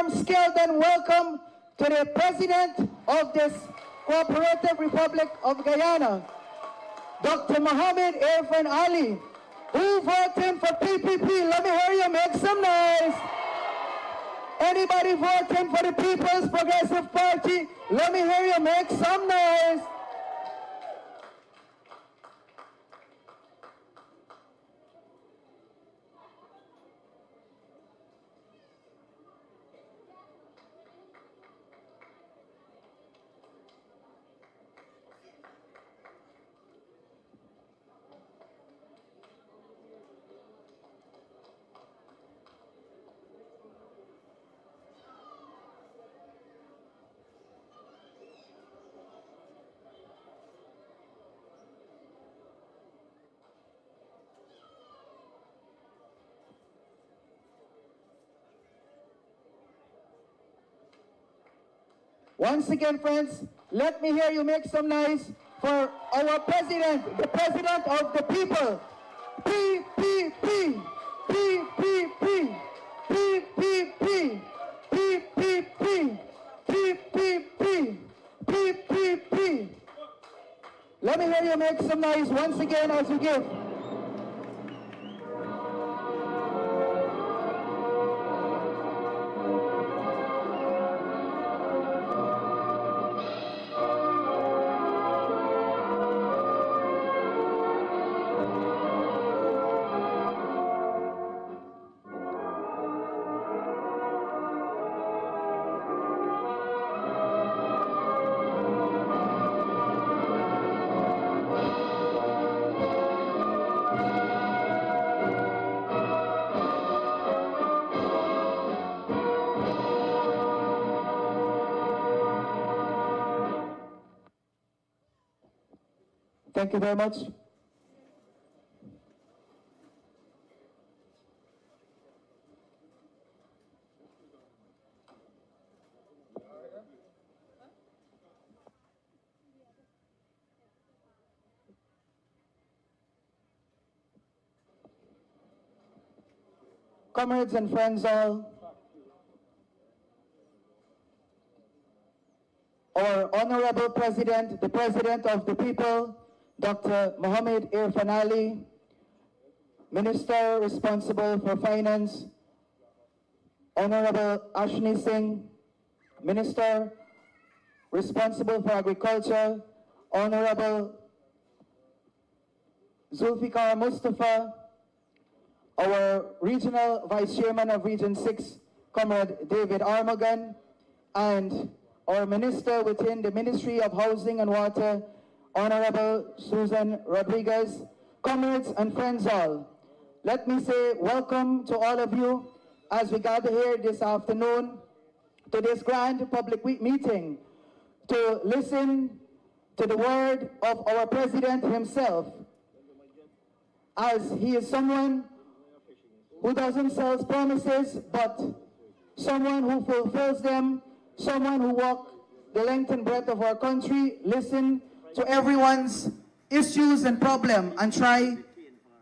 Skeldon, welcome to the President of this Cooperative Republic of Guyana, Dr Mohamed Irfaan Ali. Who voting for PPP? Let me hear you make some noise. Anybody voting for the People's Progressive Party? Let me hear you make some noise. Once again, friends, let me hear you make some noise for our president, the president of the people. PPP, PPP, PPP, PPP, PPP, PPP. Let me hear you make some noise once again as you give. Thank you very much. Comrades and friends all, our Honorable President, the President of the People, Dr Mohamed Irfaan Ali, Minister responsible for Finance, Honorable Ashni Singh, Minister responsible for Agriculture, Honorable Zulfikar Mustapha, our Regional Vice Chairman of Region 6, Comrade David Armagan, and our Minister within the Ministry of Housing and Water, Honorable Susan Rodriguez. Comrades and friends all, let me say welcome to all of you as we gather here this afternoon to this grand public meeting to listen to the word of our President himself, as he is someone who doesn't sell promises, but someone who fulfills them, someone who walks the length and breadth of our country, listen to everyone's issues and problem and try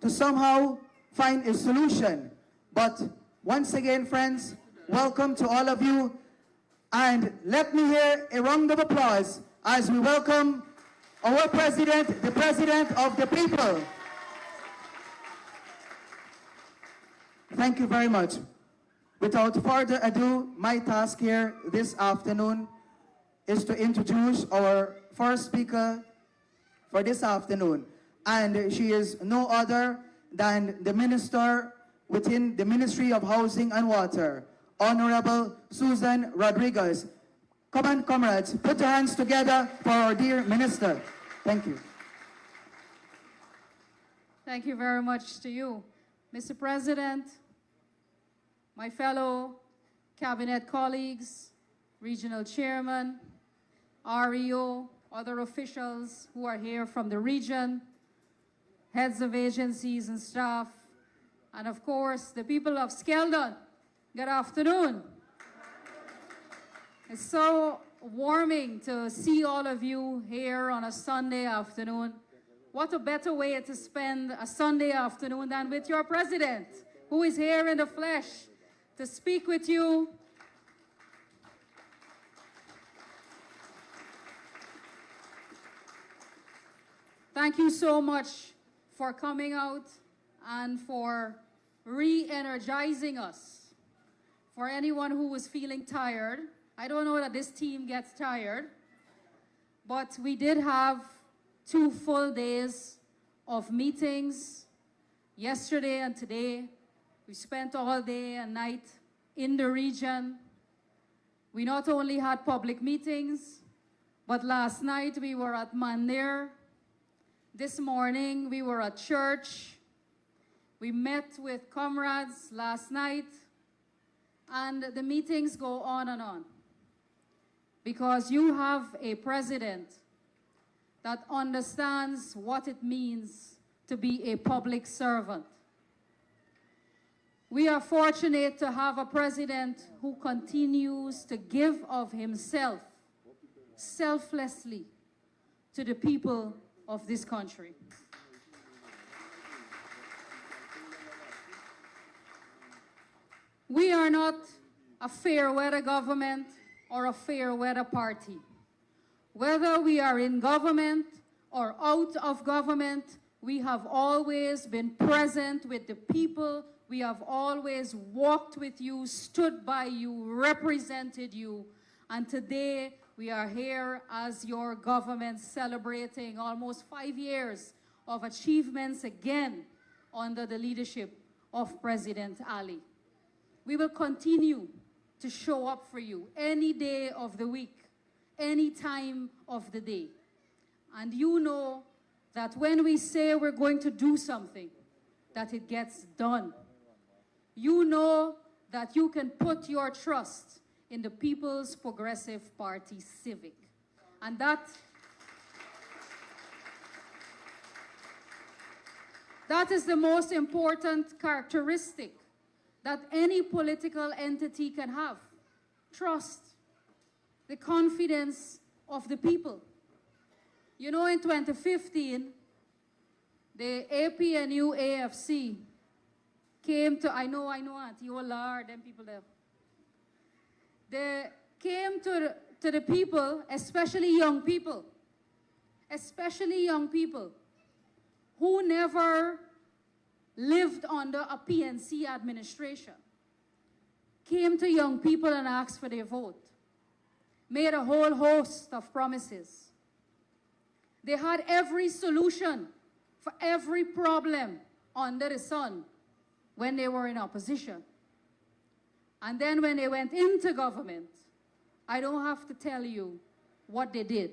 to somehow find a solution. But once again, friends, welcome to all of you, and let me hear a round of applause as we welcome our President, the President of the People. Thank you very much. Without further ado, my task here this afternoon is to introduce our first speaker for this afternoon. And she is no other than the Minister within the Ministry of Housing and Water, Honorable Susan Rodriguez. Come on, comrades, put your hands together for our dear Minister. Thank you. Thank you very much to you, Mr. President, my fellow cabinet colleagues, regional chairman, REO, other officials who are here from the region, heads of agencies and staff, and of course, the people of Skeldon. Good afternoon. It's so warming to see all of you here on a Sunday afternoon. What a better way to spend a Sunday afternoon than with your president, who is here in the flesh to speak with you Thank you so much for coming out and for re-energizing us. For anyone who was feeling tired, I don't know that this team gets tired, but we did have 2 full days of meetings yesterday and today. We spent all day and night in the region. We not only had public meetings, but last night we were at Mandir. This morning we were at church. We met with comrades last night, and the meetings go on and on. Because you have a president that understands what it means to be a public servant. We are fortunate to have a president who continues to give of himself selflessly to the people of this country. We are not a fair weather government or a fair weather party. Whether we are in government or out of government, we have always been present with the people. We have always walked with you, stood by you, represented you. And today we are here as your government celebrating almost 5 years of achievements again under the leadership of President Ali. We will continue to show up for you any day of the week, any time of the day. And you know that when we say we're going to do something, that it gets done. You know that you can put your trust in the People's Progressive Party Civic. And that is the most important characteristic that any political entity can have. Trust, the confidence of the people. You know, in 2015, the APNU AFC came to, I know, Auntie, oh Lord, them people there. They came to the people, especially young people, who never lived under a PNC administration, came to young people and asked for their vote, made a whole host of promises. They had every solution for every problem under the sun when they were in opposition. And then when they went into government, I don't have to tell you what they did.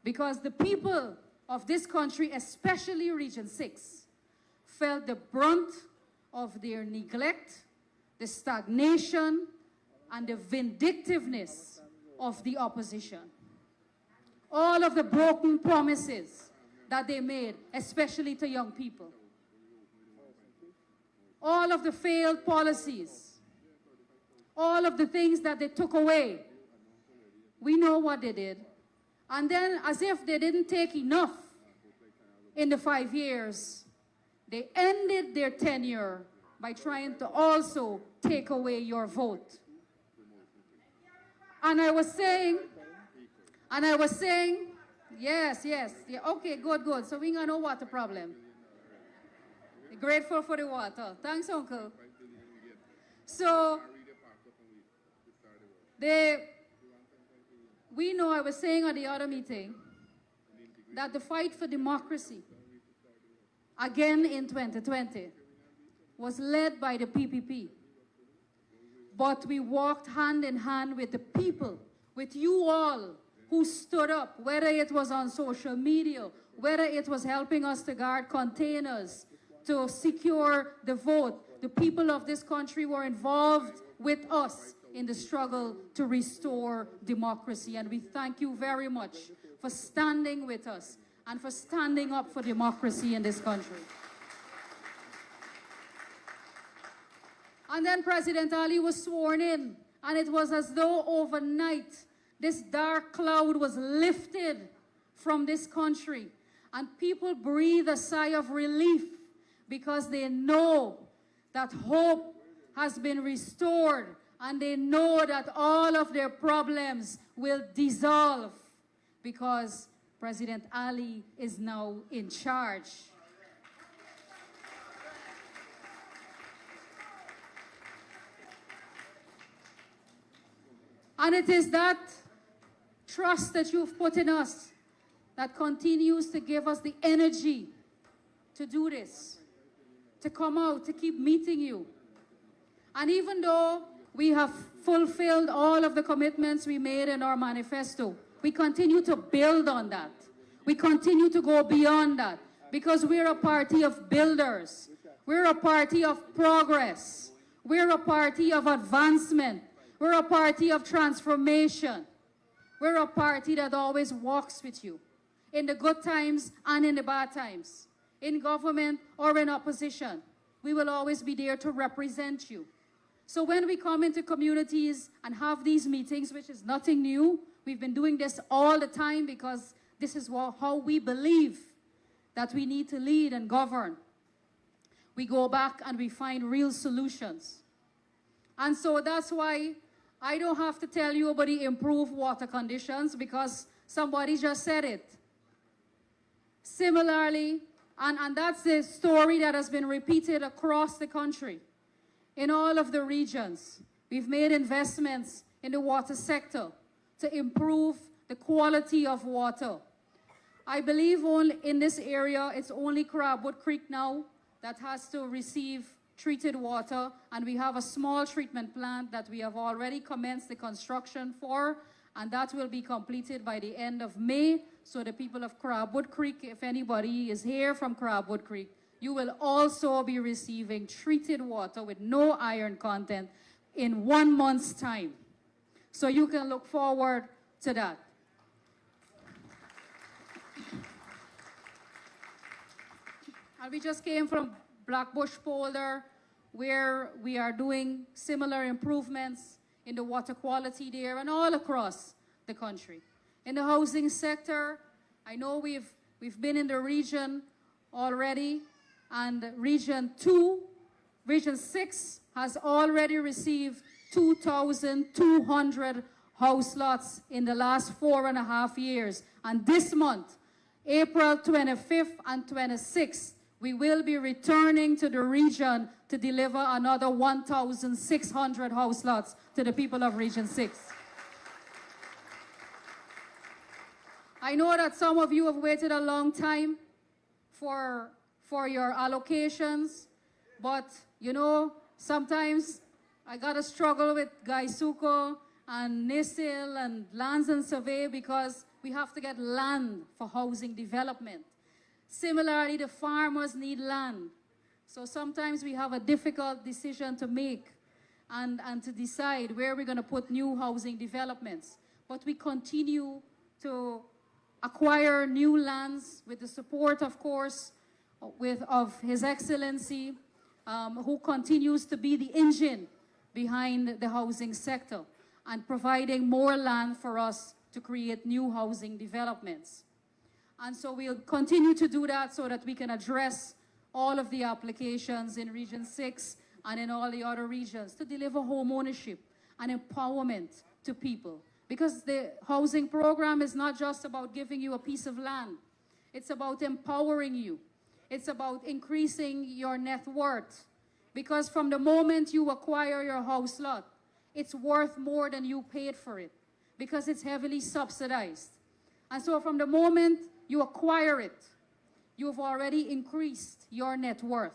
Because the people of this country, especially Region 6, felt the brunt of their neglect, the stagnation, and the vindictiveness of the opposition. All of the broken promises that they made, especially to young people. All of the failed policies. All of the things that they took away. We know what they did. And then, as if they didn't take enough in the 5 years, they ended their tenure by trying to also take away your vote. And I was saying, yes, yeah, okay, good. So we gonna know what the problem. We're grateful for the water. Thanks, Uncle. So, we know, I was saying at the other meeting, that the fight for democracy, again in 2020, was led by the PPP. But we walked hand in hand with the people, with you all who stood up, whether it was on social media, whether it was helping us to guard containers, to secure the vote. The people of this country were involved with us in the struggle to restore democracy. And we thank you very much for standing with us and for standing up for democracy in this country. And then President Ali was sworn in, and it was as though overnight this dark cloud was lifted from this country, and people breathe a sigh of relief because they know that hope has been restored, and they know that all of their problems will dissolve because President Ali is now in charge. And it is that trust that you've put in us that continues to give us the energy to do this, to come out, to keep meeting you. And even though we have fulfilled all of the commitments we made in our manifesto, we continue to build on that. We continue to go beyond that because we're a party of builders. We're a party of progress. We're a party of advancement. We're a party of transformation. We're a party that always walks with you in the good times and in the bad times, in government or in opposition. We will always be there to represent you. So when we come into communities and have these meetings, which is nothing new, we've been doing this all the time because this is how we believe that we need to lead and govern. We go back and we find real solutions. And so that's why I don't have to tell you about the improved water conditions because somebody just said it. Similarly, and that's the story that has been repeated across the country, in all of the regions, we've made investments in the water sector to improve the quality of water. I believe only in this area, it's only Crabwood Creek now that has to receive treated water, and we have a small treatment plant that we have already commenced the construction for, and that will be completed by the end of May. So the people of Crabwood Creek, if anybody is here from Crabwood Creek, you will also be receiving treated water with no iron content in 1 month's time. So you can look forward to that. And we just came from Blackbush Polder, where we are doing similar improvements in the water quality there and all across the country. In the housing sector, I know we've been in the region already, and Region 6 has already received 2,200 house lots in the last 4.5 years. And this month, April 25th and 26th, we will be returning to the region to deliver another 1,600 house lots to the people of Region 6. I know that some of you have waited a long time for your allocations, but you know, sometimes I gotta struggle with Gaisuko and Nisil and Lands and Survey because we have to get land for housing development. Similarly, the farmers need land. So sometimes we have a difficult decision to make and to decide where we're going to put new housing developments. But we continue to acquire new lands with the support, of course, of His Excellency, who continues to be the engine behind the housing sector and providing more land for us to create new housing developments. And so we'll continue to do that so that we can address all of the applications in Region 6 and in all the other regions to deliver home ownership and empowerment to people. Because the housing program is not just about giving you a piece of land. It's about empowering you. It's about increasing your net worth. Because from the moment you acquire your house lot, it's worth more than you paid for it because it's heavily subsidized. And so from the moment you acquire it, you've already increased your net worth.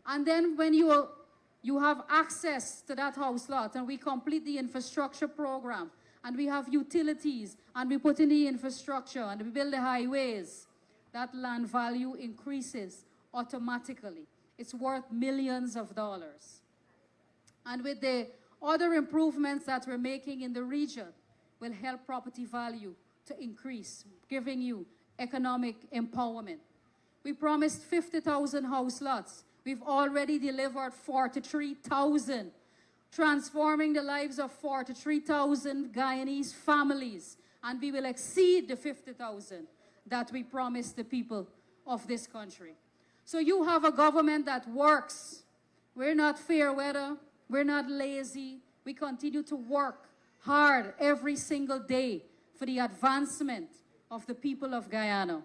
And then when you have access to that house lot and we complete the infrastructure program and we have utilities and we put in the infrastructure and we build the highways, that land value increases automatically. It's worth millions of dollars. And with the other improvements that we're making in the region will help property value to increase, giving you economic empowerment. We promised 50,000 house lots. We've already delivered 43,000, transforming the lives of 43,000 Guyanese families. And we will exceed the 50,000 that we promised the people of this country. So you have a government that works. We're not fair weather. We're not lazy. We continue to work hard every single day for the advancement of the people of Guyana.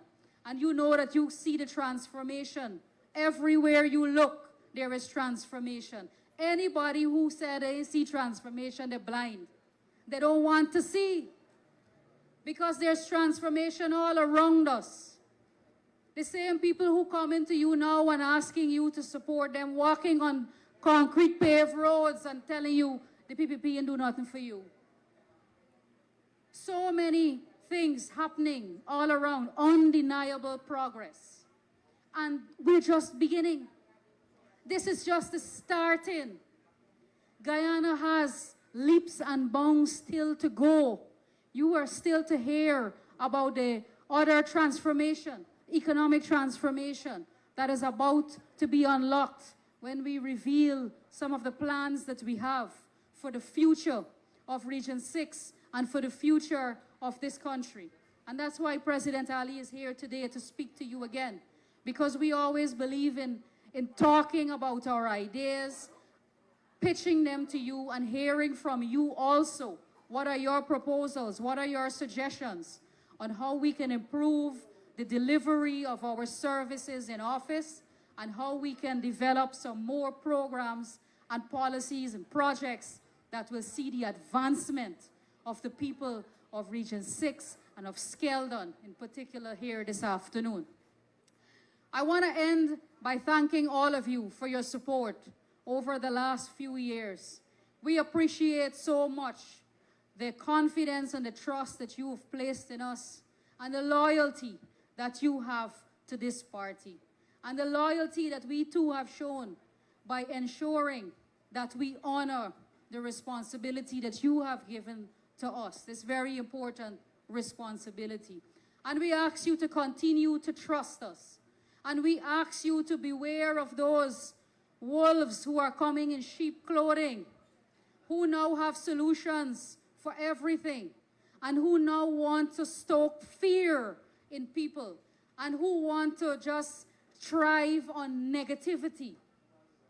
And you know that you see the transformation. Everywhere you look, there is transformation. Anybody who said they see transformation, they're blind. They don't want to see. Because there's transformation all around us. The same people who come into you now and asking you to support them, walking on concrete paved roads and telling you the PPP ain't do nothing for you. So many things happening all around, undeniable progress. And we're just beginning. This is just the starting. Guyana has leaps and bounds still to go. You are still to hear about the other transformation, economic transformation that is about to be unlocked when we reveal some of the plans that we have for the future of Region 6 and for the future of this country. And that's why President Ali is here today to speak to you again, because we always believe in talking about our ideas, pitching them to you and hearing from you also. What are your proposals? What are your suggestions on how we can improve the delivery of our services in office and how we can develop some more programs and policies and projects that will see the advancement of the people of Region 6 and of Skeldon in particular here this afternoon. I want to end by thanking all of you for your support over the last few years. We appreciate so much the confidence and the trust that you have placed in us and the loyalty that you have to this party and the loyalty that we too have shown by ensuring that we honor the responsibility that you have given to us, this very important responsibility. And we ask you to continue to trust us. And we ask you to beware of those wolves who are coming in sheep clothing, who now have solutions for everything, and who now want to stoke fear in people, and who want to just thrive on negativity.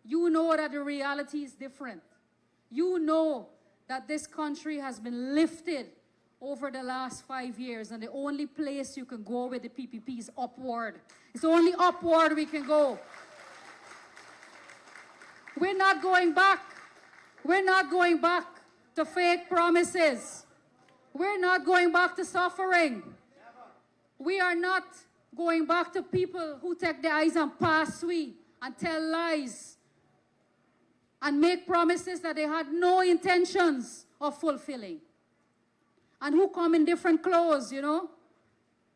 You know that the reality is different. You know that this country has been lifted over the last 5 years, and the only place you can go with the PPP is upward. It's only upward we can go. We're not going back. We're not going back to fake promises. We're not going back to suffering. We are not going back to people who take their eyes and pass we and tell lies and make promises that they had no intentions of fulfilling. And who come in different clothes, you know.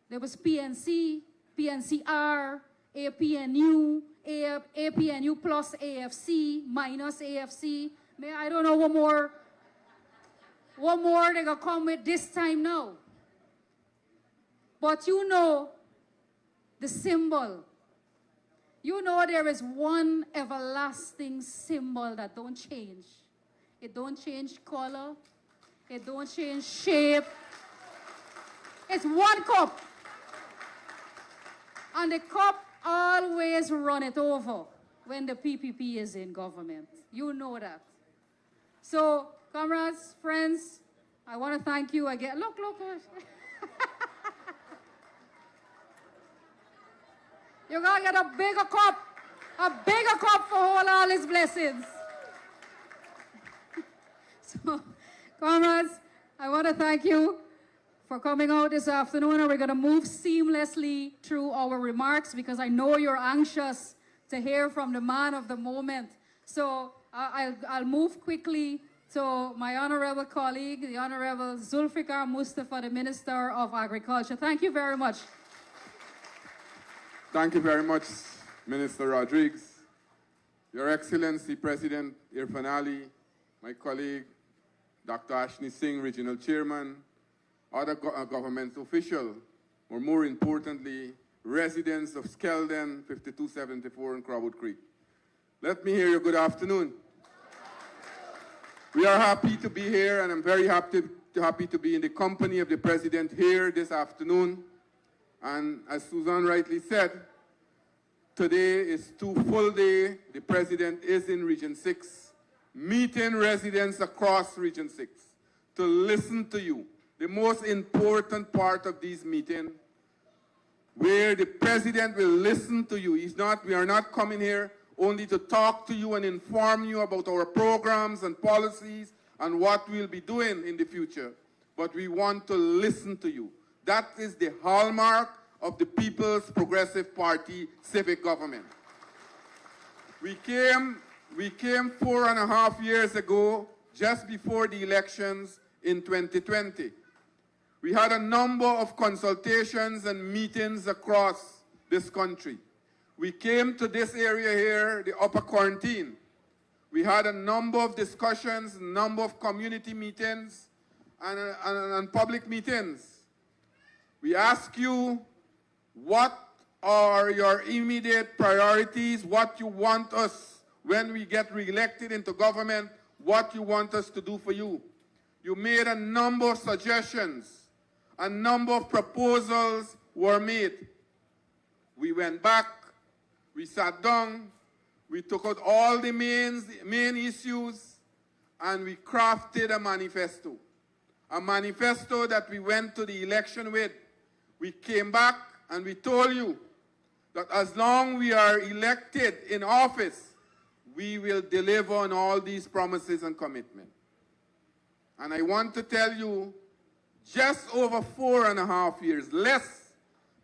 There was PNC, PNCR, APNU, APNU plus AFC, minus AFC. I don't know what more they're going to come with this time now. But you know the symbol. You know there is one everlasting symbol that don't change. It don't change color. It don't change shape. It's one cup. And the cup always run it over when the PPP is in government. You know that. So, comrades, friends, I want to thank you again. Look. You're going to get a bigger cup for all his blessings. So, comrades, I want to thank you for coming out this afternoon, and we're going to move seamlessly through our remarks because I know you're anxious to hear from the man of the moment. So I'll move quickly to my honorable colleague, the Honorable Zulfikar Mustapha, the Minister of Agriculture. Thank you very much. Thank you very much, Minister Rodriguez. Your Excellency, President Irfaan Ali, my colleague, Dr. Ashni Singh, Regional Chairman, other government officials, or more importantly, residents of Skeldon, 5274 and Crowwood Creek. Let me hear your good afternoon. We are happy to be here, and I'm very happy to be in the company of the President here this afternoon. And as Susan rightly said, today is 2 full days. The President is in Region 6, meeting residents across Region 6 to listen to you, the most important part of these meetings, where the president will listen to you. We are not coming here only to talk to you and inform you about our programs and policies and what we'll be doing in the future, but we want to listen to you. That is the hallmark of the People's Progressive Party civic government. We came 4.5 years ago, just before the elections in 2020. We had a number of consultations and meetings across this country. We came to this area here, the Upper Quarantine. We had a number of discussions, a number of community meetings and public meetings. We ask you, what are your immediate priorities, what you want us, when we get re-elected into government, what you want us to do for you. You made a number of suggestions. A number of proposals were made. We went back, we sat down, we took out all the main issues, and we crafted a manifesto. A manifesto that we went to the election with. We came back and we told you that as long we are elected in office, we will deliver on all these promises and commitments. And I want to tell you, just over 4.5 years, less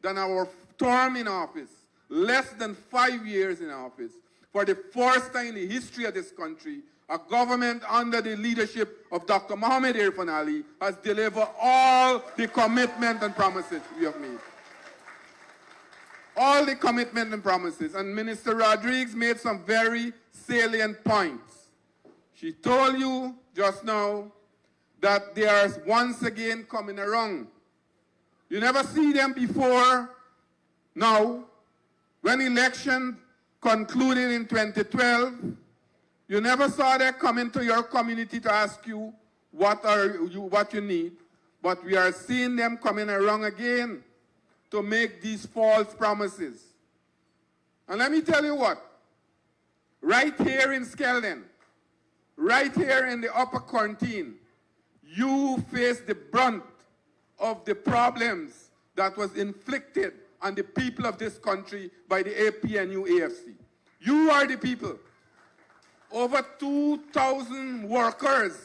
than our term in office, less than 5 years in office, for the first time in the history of this country, a government under the leadership of Dr. Mohamed Irfaan Ali has delivered all the commitment and promises we have made. All the commitment and promises. And Minister Rodriguez made some very salient points. She told you just now that they are once again coming around. You never see them before now. When election concluded in 2012, you never saw them coming to your community to ask you what you need. But we are seeing them coming around again to make these false promises. And let me tell you what, right here in Skeldon, right here in the Upper Quarantine, you face the brunt of the problems that was inflicted on the people of this country by the APNU AFC. You are the people. Over 2,000 workers.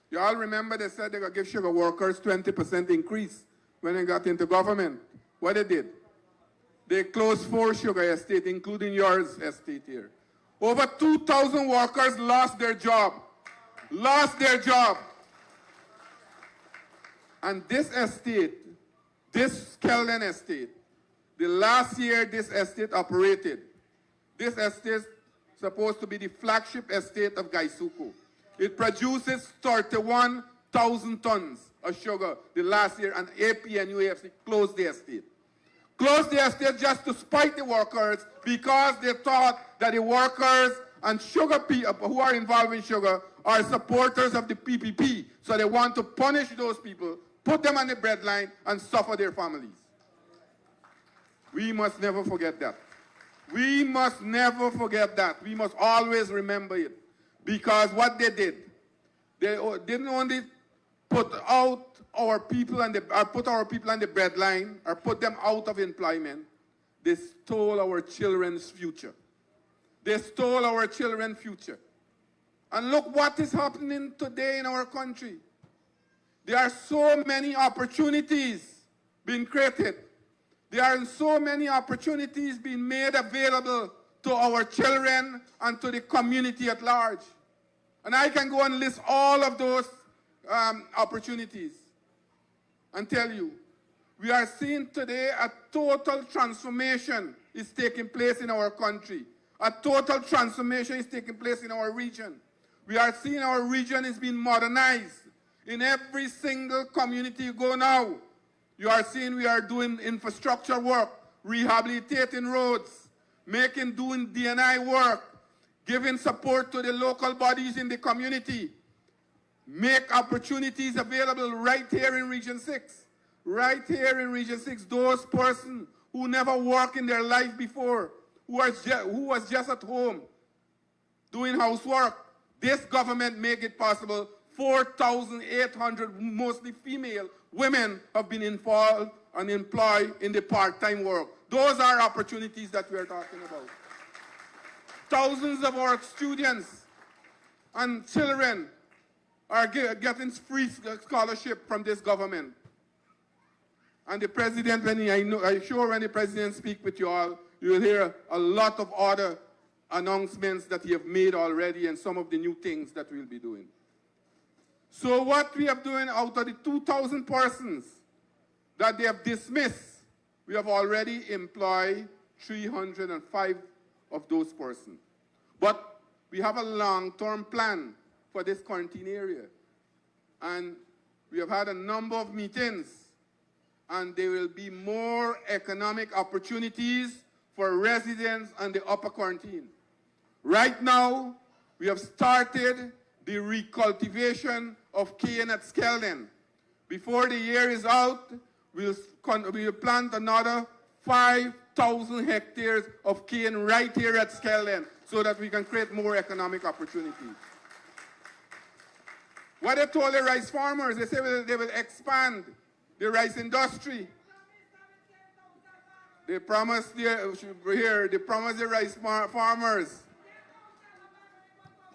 You all remember they said they were going to give sugar workers 20% increase when they got into government. What they did? They closed 4 sugar estates, including yours estate here. Over 2,000 workers lost their job. Lost their job. And this estate, this Skeldon estate, the last year this estate operated, this estate is supposed to be the flagship estate of Gaisuku. It produces 31,000 tons of sugar the last year, and APNU AFC closed the estate. Closed the estate just to spite the workers because they thought that the workers and sugar people who are involved in sugar are supporters of the PPP. So they want to punish those people, put them on the breadline, and suffer their families. We must never forget that. We must never forget that. We must always remember it. Because what they did, they didn't only put out our people on the breadline or put them out of employment, they stole our children's future. They stole our children's future. And look what is happening today in our country. There are so many opportunities being created. There are so many opportunities being made available to our children and to the community at large. And I can go and list all of those opportunities and tell you, we are seeing today a total transformation is taking place in our country. A total transformation is taking place in our region. We are seeing our region is being modernized. In every single community you go now, you are seeing we are doing infrastructure work, rehabilitating roads, doing D&I work, giving support to the local bodies in the community, make opportunities available right here in Region 6. Right here in Region 6, those persons who never worked in their life before, who was just at home doing housework, this government make it possible 4,800, mostly female, women have been involved and employed in the part-time work. Those are opportunities that we are talking about. Thousands of our students and children are getting free scholarship from this government. And the president, I'm sure when the president speaks with you all, you will hear a lot of other announcements that he have made already and some of the new things that we'll be doing. So what we are doing out of the 2,000 persons that they have dismissed, we have already employed 305 of those persons. But we have a long-term plan for this quarantine area. And we have had a number of meetings, and there will be more economic opportunities for residents on the upper quarantine. Right now, we have started the recultivation of cane at Skeldon. Before the year is out, we'll plant another 5,000 hectares of cane right here at Skeldon so that we can create more economic opportunities. What they told the rice farmers, they say they will expand the rice industry. They promised the rice farmers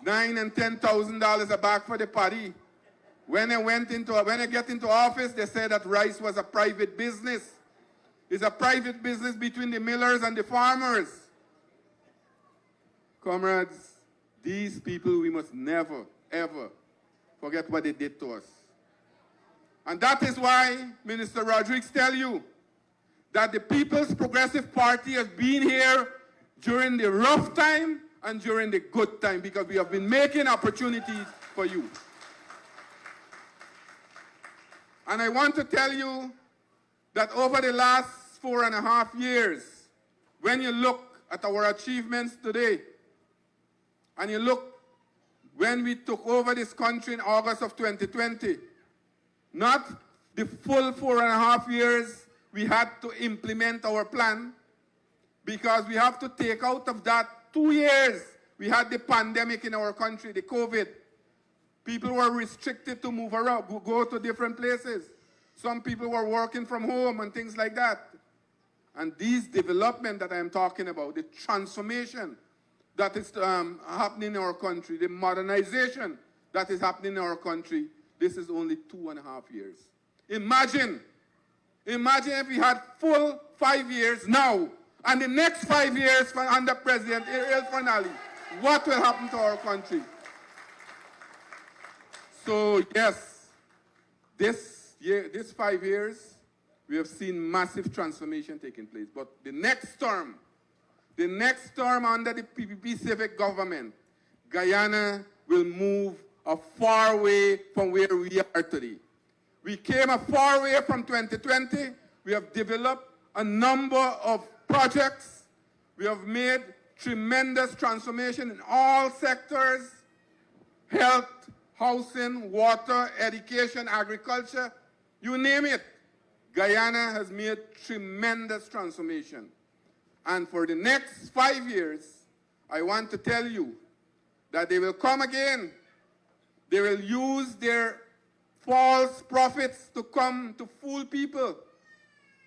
$9,000 and $10,000 a bag for the paddy. When they get into office, they said that rice was a private business. It's a private business between the millers and the farmers. Comrades, these people, we must never, ever forget what they did to us. And that is why Minister Rodriguez tells you that the People's Progressive Party has been here during the rough time and during the good time, because we have been making opportunities for you. And I want to tell you that over the last 4.5 years, when you look at our achievements today, and you look when we took over this country in August of 2020, not the full 4.5 years we had to implement our plan, because we have to take out of that 2 years. We had the pandemic in our country, the COVID. People were restricted to move around, go to different places. Some people were working from home and things like that. And these development that I am talking about, the transformation that is happening in our country, the modernization that is happening in our country, this is only 2.5 years. Imagine if we had full 5 years now, and the next 5 years under President Irfaan Ali, what will happen to our country? So yes, this 5 years, we have seen massive transformation taking place. But the next term under the PPP civic government, Guyana will move a far way from where we are today. We came a far way from 2020. We have developed a number of projects. We have made tremendous transformation in all sectors: health, housing, water, education, agriculture, you name it. Guyana has made tremendous transformation. And for the next 5 years, I want to tell you that they will come again. They will use their false prophets to come to fool people.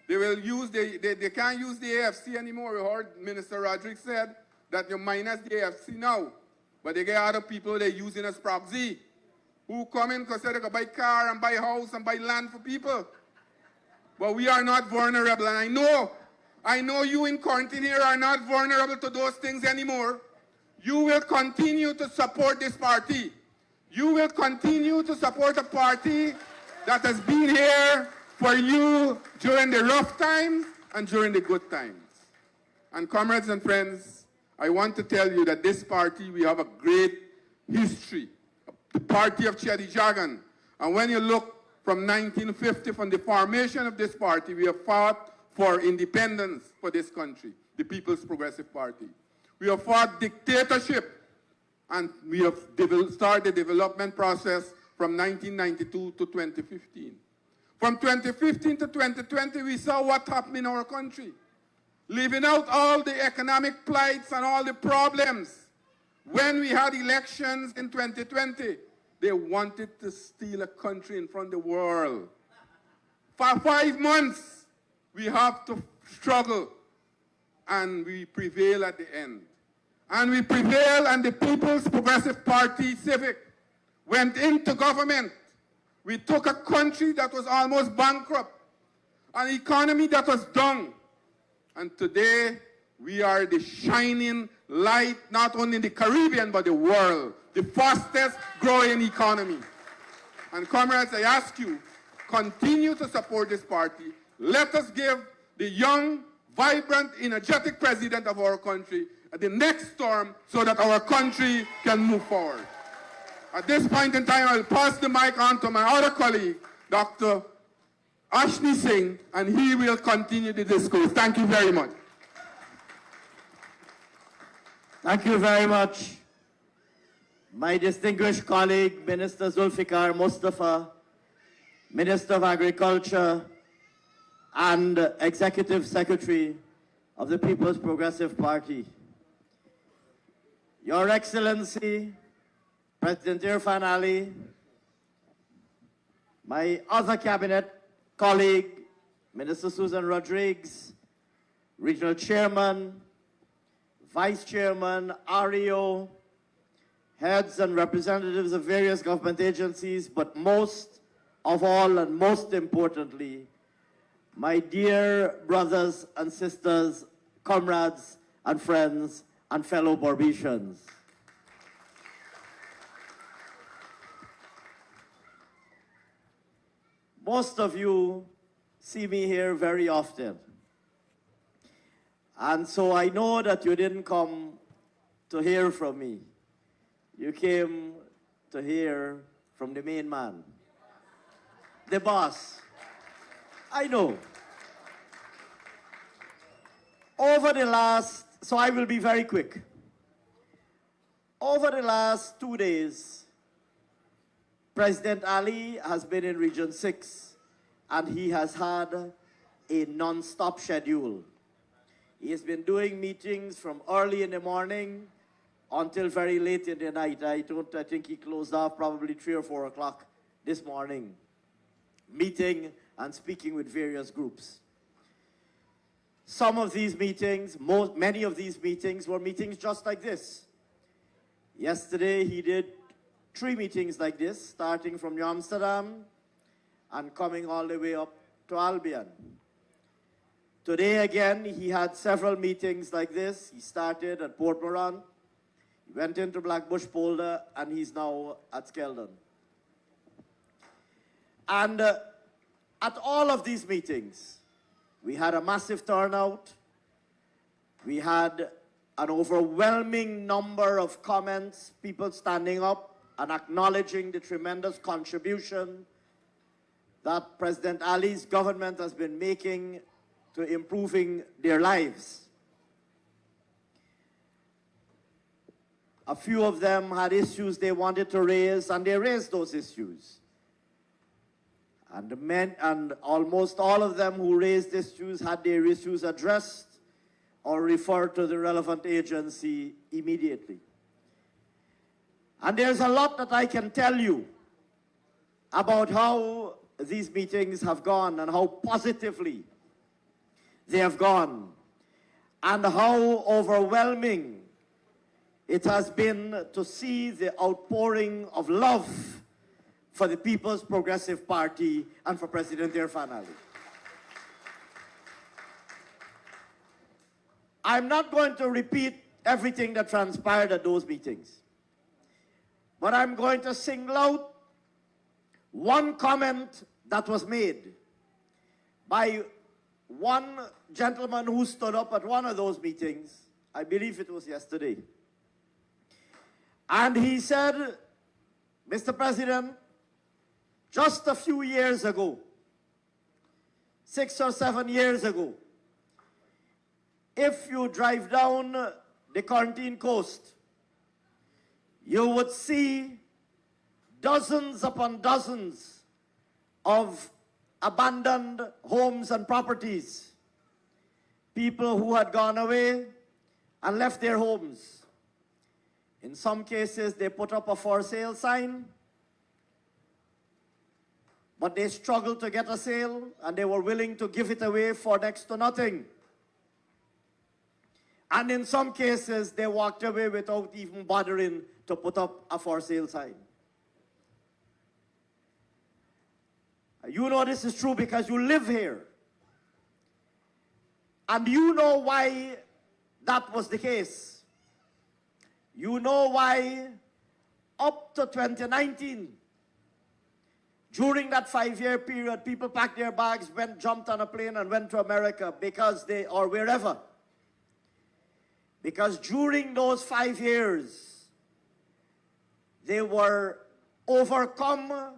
They will use, they can't use the AFC anymore. We heard Minister Rodriguez said that you minus the AFC now, but they get other people they're using as proxy, who come in because they can buy car and buy house and buy land for people. But we are not vulnerable, and I know you in quarantine here are not vulnerable to those things anymore. You will continue to support this party. You will continue to support a party that has been here for you during the rough times and during the good times. And comrades and friends, I want to tell you that this party, we have a great history. The party of Chedi Jagan. And when you look from 1950, from the formation of this party, we have fought for independence for this country, the People's Progressive Party. We have fought dictatorship, and we have started the development process from 1992 to 2015. From 2015 to 2020, we saw what happened in our country. Leaving out all the economic plights and all the problems. When we had elections in 2020, They wanted to steal a country in front of the world. For 5 months, we have to struggle, and we prevail at the end. And we prevail, and the People's Progressive Party, Civic, went into government. We took a country that was almost bankrupt, an economy that was down. And today, we are the shining light, not only in the Caribbean, but the world, the fastest growing economy. And comrades, I ask you, continue to support this party. Let us give the young, vibrant, energetic president of our country the next storm so that our country can move forward. At this point in time, I'll pass the mic on to my other colleague, Dr. Ashni Singh, and he will continue the discourse. Thank you very much. Thank you very much. My distinguished colleague, Minister Zulfikar Mustapha, Minister of Agriculture and Executive Secretary of the People's Progressive Party. Your Excellency, President Irfaan Ali, my other cabinet colleague, Minister Susan Rodriguez, Regional Chairman, Vice Chairman, REO, heads and representatives of various government agencies, but most of all and most importantly, my dear brothers and sisters, comrades and friends, and fellow Barbicians. Most of you see me here very often. And so I know that you didn't come to hear from me. You came to hear from the main man, the boss. I know. Over the last, so I will be very quick. Over the last 2 days, President Ali has been in Region 6 and he has had a non-stop schedule. He has been doing meetings from early in the morning until very late in the night. I think he closed off probably 3 or 4 o'clock this morning, meeting and speaking with various groups. Some of these meetings, many of these meetings were meetings just like this. Yesterday he did 3 meetings like this, starting from New Amsterdam and coming all the way up to Albion. Today again, he had several meetings like this. He started at Port Moran, he went into Blackbush Polder, and he's now at Skeldon. And at all of these meetings, we had a massive turnout. We had an overwhelming number of comments, people standing up and acknowledging the tremendous contribution that President Ali's government has been making to improving their lives. A few of them had issues they wanted to raise, and they raised those issues. And almost all of them who raised issues had their issues addressed or referred to the relevant agency immediately. And there's a lot that I can tell you about how these meetings have gone and how positively they have gone and how overwhelming it has been to see the outpouring of love for the People's Progressive Party and for President Irfaan Ali. I'm not going to repeat everything that transpired at those meetings, but I'm going to single out one comment that was made by one gentleman who stood up at one of those meetings. I believe it was yesterday. And he said, Mr. President, just a few years ago, 6 or 7 years ago, if you drive down the Quarantine Coast, you would see dozens upon dozens of abandoned homes and properties. People who had gone away and left their homes. In some cases, they put up a for sale sign. but they struggled to get a sale, and they were willing to give it away for next to nothing. And in some cases, they walked away without even bothering to put up a for sale sign. You know this is true because you live here. And you know why that was the case. You know why up to 2019, during that 5-year period, people packed their bags, jumped on a plane and went to America or wherever. Because during those 5 years, they were overcome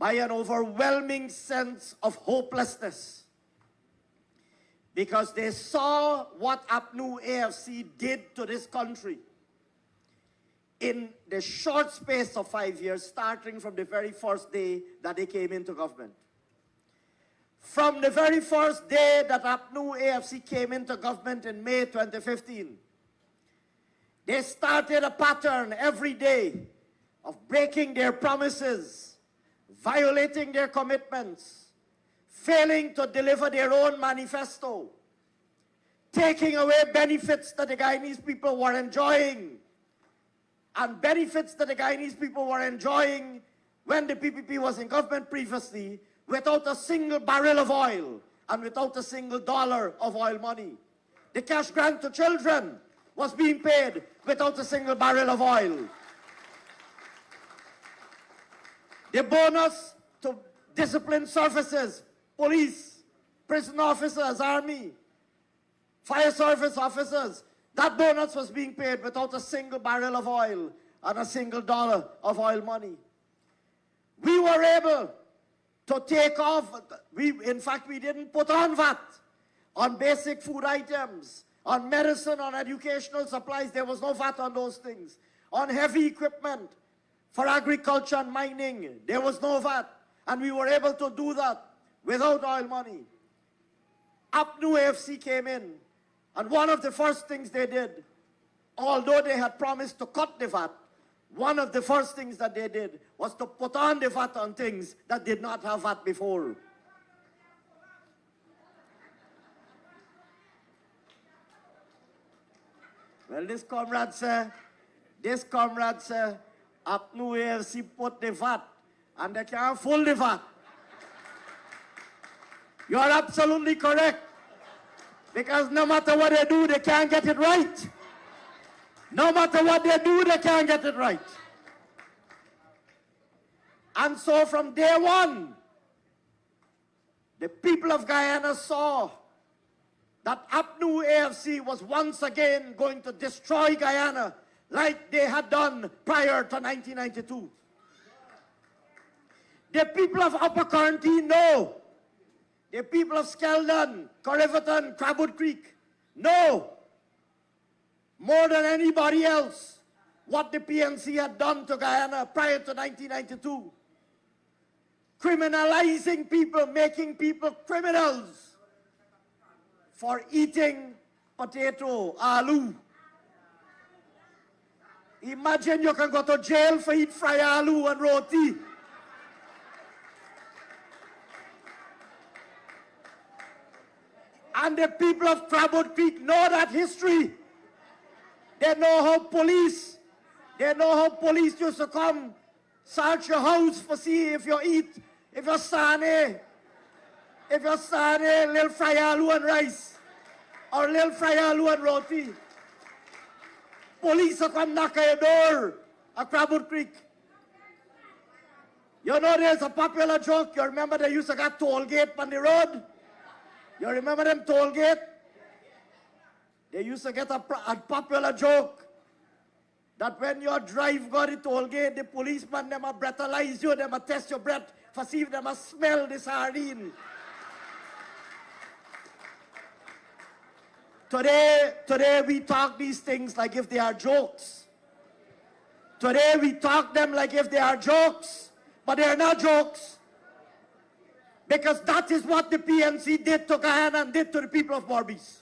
by an overwhelming sense of hopelessness. Because they saw what APNU AFC did to this country in the short space of 5 years, starting from the very first day that they came into government. From the very first day that APNU AFC came into government in May 2015, they started a pattern every day of breaking their promises, violating their commitments, failing to deliver their own manifesto, taking away benefits that the Guyanese people were enjoying, and benefits that the Guyanese people were enjoying when the PPP was in government previously, without a single barrel of oil and without a single dollar of oil money. The cash grant to children was being paid without a single barrel of oil. The bonus to discipline services, police, prison officers, army, fire service officers, that bonus was being paid without a single barrel of oil and a single dollar of oil money. We were able to take off, in fact, we didn't put on VAT on basic food items, on medicine, on educational supplies. There was no VAT on those things. On heavy equipment for agriculture and mining, there was no VAT. And we were able to do that without oil money. APNU AFC came in, and one of the first things they did, although they had promised to cut the VAT, one of the first things that they did was to put on the VAT on things that did not have VAT before. Well, this comrade said, APNU AFC put the VAT, and they can't fool the VAT. You are absolutely correct. Because no matter what they do, they can't get it right. No matter what they do, they can't get it right. And so from day one, the people of Guyana saw that APNU AFC was once again going to destroy Guyana like they had done prior to 1992. The people of Upper Quarantine know. The people of Skeldon, Corriverton, Crabwood Creek know more than anybody else what the PNC had done to Guyana prior to 1992. Criminalizing people, making people criminals for eating potato, aloo. Imagine you can go to jail for eat fried aloo and roti. And the people of Crabwood Creek know that history. They know how police used to come, search your house for see if you eat, if you're sane, little fried aloo and rice, or little fried aloo and roti. Police will come knock at your door at Crabwood Creek. You know there's a popular joke. You remember they used to get toll gate on the road? You remember them toll gate? They used to get a popular joke that when your drive got the toll gate, the policeman, them a breathalyze you, them a test your breath for see if them a smell the sardine. Today we talk these things like if they are jokes. Today we talk them like if they are jokes, but they are not jokes. Because that is what the PNC did to Guyana and did to the people of Berbice.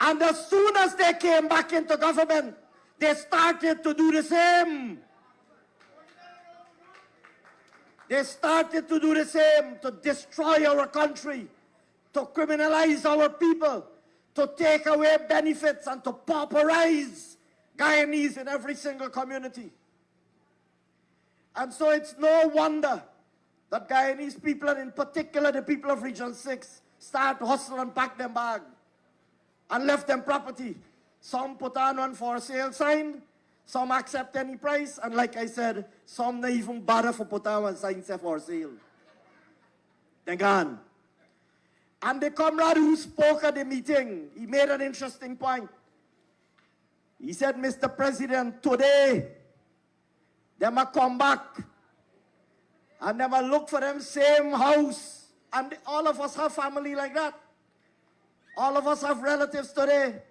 And as soon as they came back into government, they started to do the same. They started to do the same, to destroy our country, to criminalize our people, to take away benefits and to pauperize Guyanese in every single community. And so it's no wonder that Guyanese people, and in particular the people of Region 6, start to hustle and pack them bag and left them property. Some put on one for sale sign, some accept any price, and like I said, some not even bother for put on one sign say for sale. They're gone. And the comrade who spoke at the meeting, he made an interesting point. He said, Mr. President, today, they might come back and they might look for them same house. And all of us have family like that. All of us have relatives today.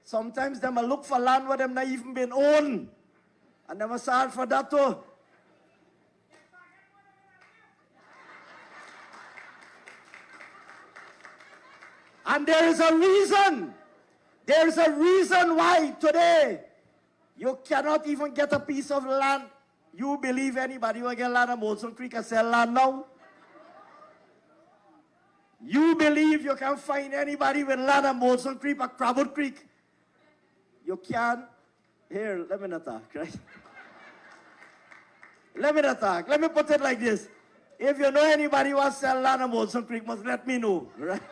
Sometimes they might look for land where them not even been owned. And they must start for that too. And there is a reason. There is a reason why today you cannot even get a piece of land. You believe anybody will get land on Molson Creek and sell land now? You believe you can find anybody with land on Molson Creek or Crabwood Creek? You can't. Here, let me not talk, right? Let me not talk. Let me put it like this. If you know anybody who wants to sell land on Molson Creek, must let me know, right?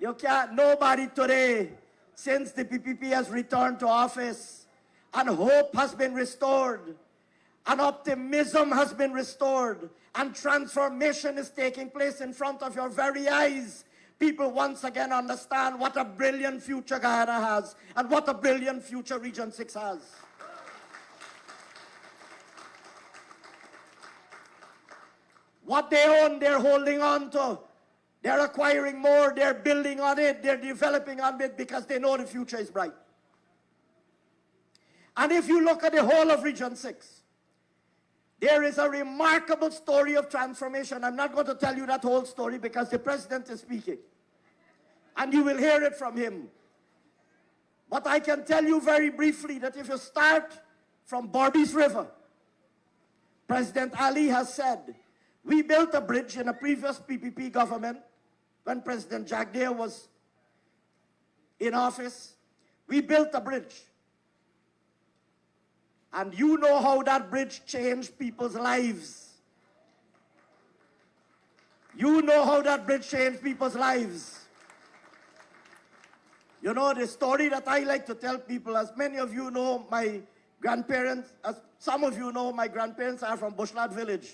You can't, nobody today, since the PPP has returned to office, and hope has been restored, and optimism has been restored, and transformation is taking place in front of your very eyes. People once again understand what a brilliant future Guyana has, and what a brilliant future Region 6 has. What they own, they're holding on to. They're acquiring more, they're building on it, they're developing on it because they know the future is bright. And if you look at the whole of Region 6, there is a remarkable story of transformation. I'm not going to tell you that whole story because the President is speaking. And you will hear it from him. But I can tell you very briefly that if you start from Bobby's River, President Ali has said, we built a bridge in a previous PPP government when President Jagdeo was in office. We built a bridge. And you know how that bridge changed people's lives. You know how that bridge changed people's lives. You know, the story that I like to tell people, as many of you know, my grandparents, as some of you know, my grandparents are from Bushlad Village.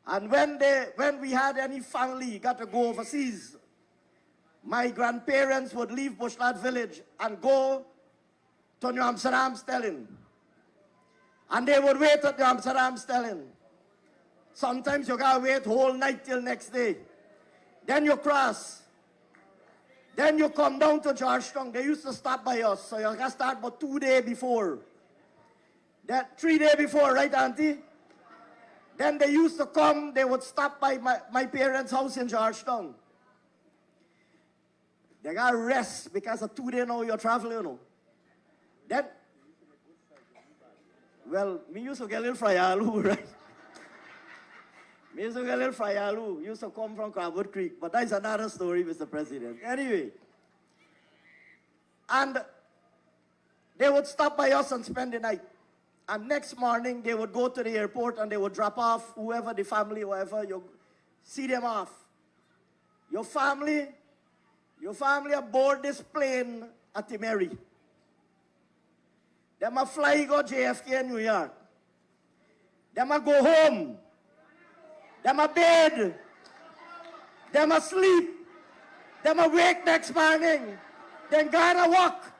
And when we had any family got to go overseas, my grandparents would leave Bushlad Village and go to New Amsterdam Stelling. And they would wait at New Amsterdam Stelling. Sometimes you gotta wait whole night till next day. Then you cross. Then you come down to Georgetown. They used to stop by us, so you gotta start about 2 days before. That 3 days before, right, Auntie? Then they used to come, they would stop by my parents' house in Georgetown. They got rest because of 2 days now you're traveling, you know. Then, well, me used to get a little fryalu, right? Me used to get a little fryalu. Used to come from Crabwood Creek, but that's another story, Mr. President. Anyway. And they would stop by us and spend the night. And next morning, they would go to the airport and they would drop off whoever, the family, whoever, you see them off. Your family aboard this plane at the Mary. They might fly go JFK in New York. They might go home. They might bed. They might sleep. They might wake next morning. Then Ghana walk.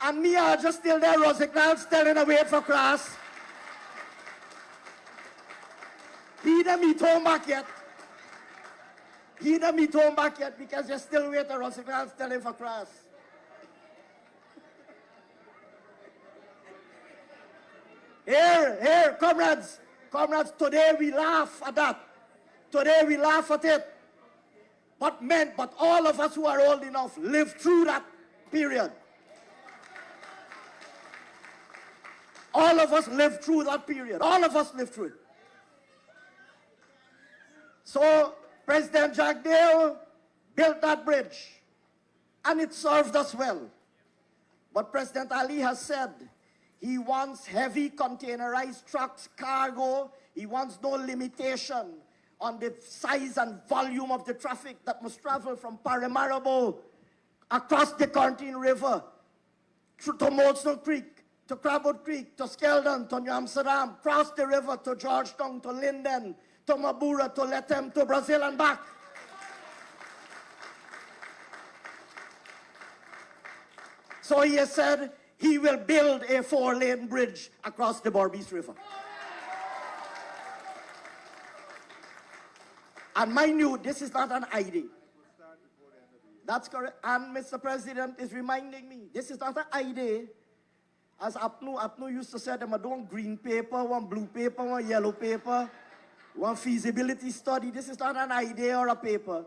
And me are just still there, Rosignal, standing away for class. He didn't meet home back yet. He didn't meet home back yet because you're still waiting, Rosignal, standing for class. Here, comrades, today we laugh at that. Today we laugh at it. But all of us who are old enough lived through that period. All of us lived through that period. All of us lived through it. So President Jack Dale built that bridge, and it served us well. But President Ali has said he wants heavy containerized trucks, cargo. He wants no limitation on the size and volume of the traffic that must travel from Paramaribo across the Contine River to Molson Creek, to Crabwood Creek, to Skeldon, to New Amsterdam, cross the river to Georgetown, to Linden, to Mabura, to Lethem, to Brazil and back. So he has said he will build a 4-lane bridge across the Berbice River. And mind you, this is not an idea. That's correct. And Mr. President is reminding me, this is not an idea. As Apnu used to say, them don't green paper, one blue paper, one yellow paper, one feasibility study. This is not an idea or a paper.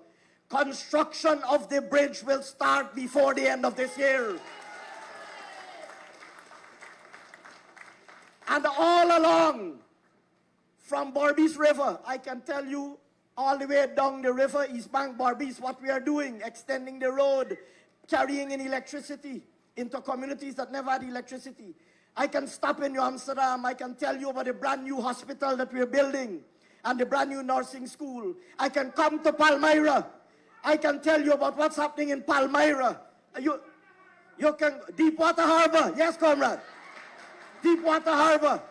Construction of the bridge will start before the end of this year. And all along, from Berbice River, I can tell you, all the way down the river, East Bank, Berbice, what we are doing, extending the road, carrying in electricity into communities that never had electricity. I can stop in New Amsterdam, I can tell you about the brand new hospital that we're building and the brand new nursing school. I can come to Palmyra. I can tell you about what's happening in Palmyra. You can, Deepwater Harbor, yes, comrade. Deepwater Harbor.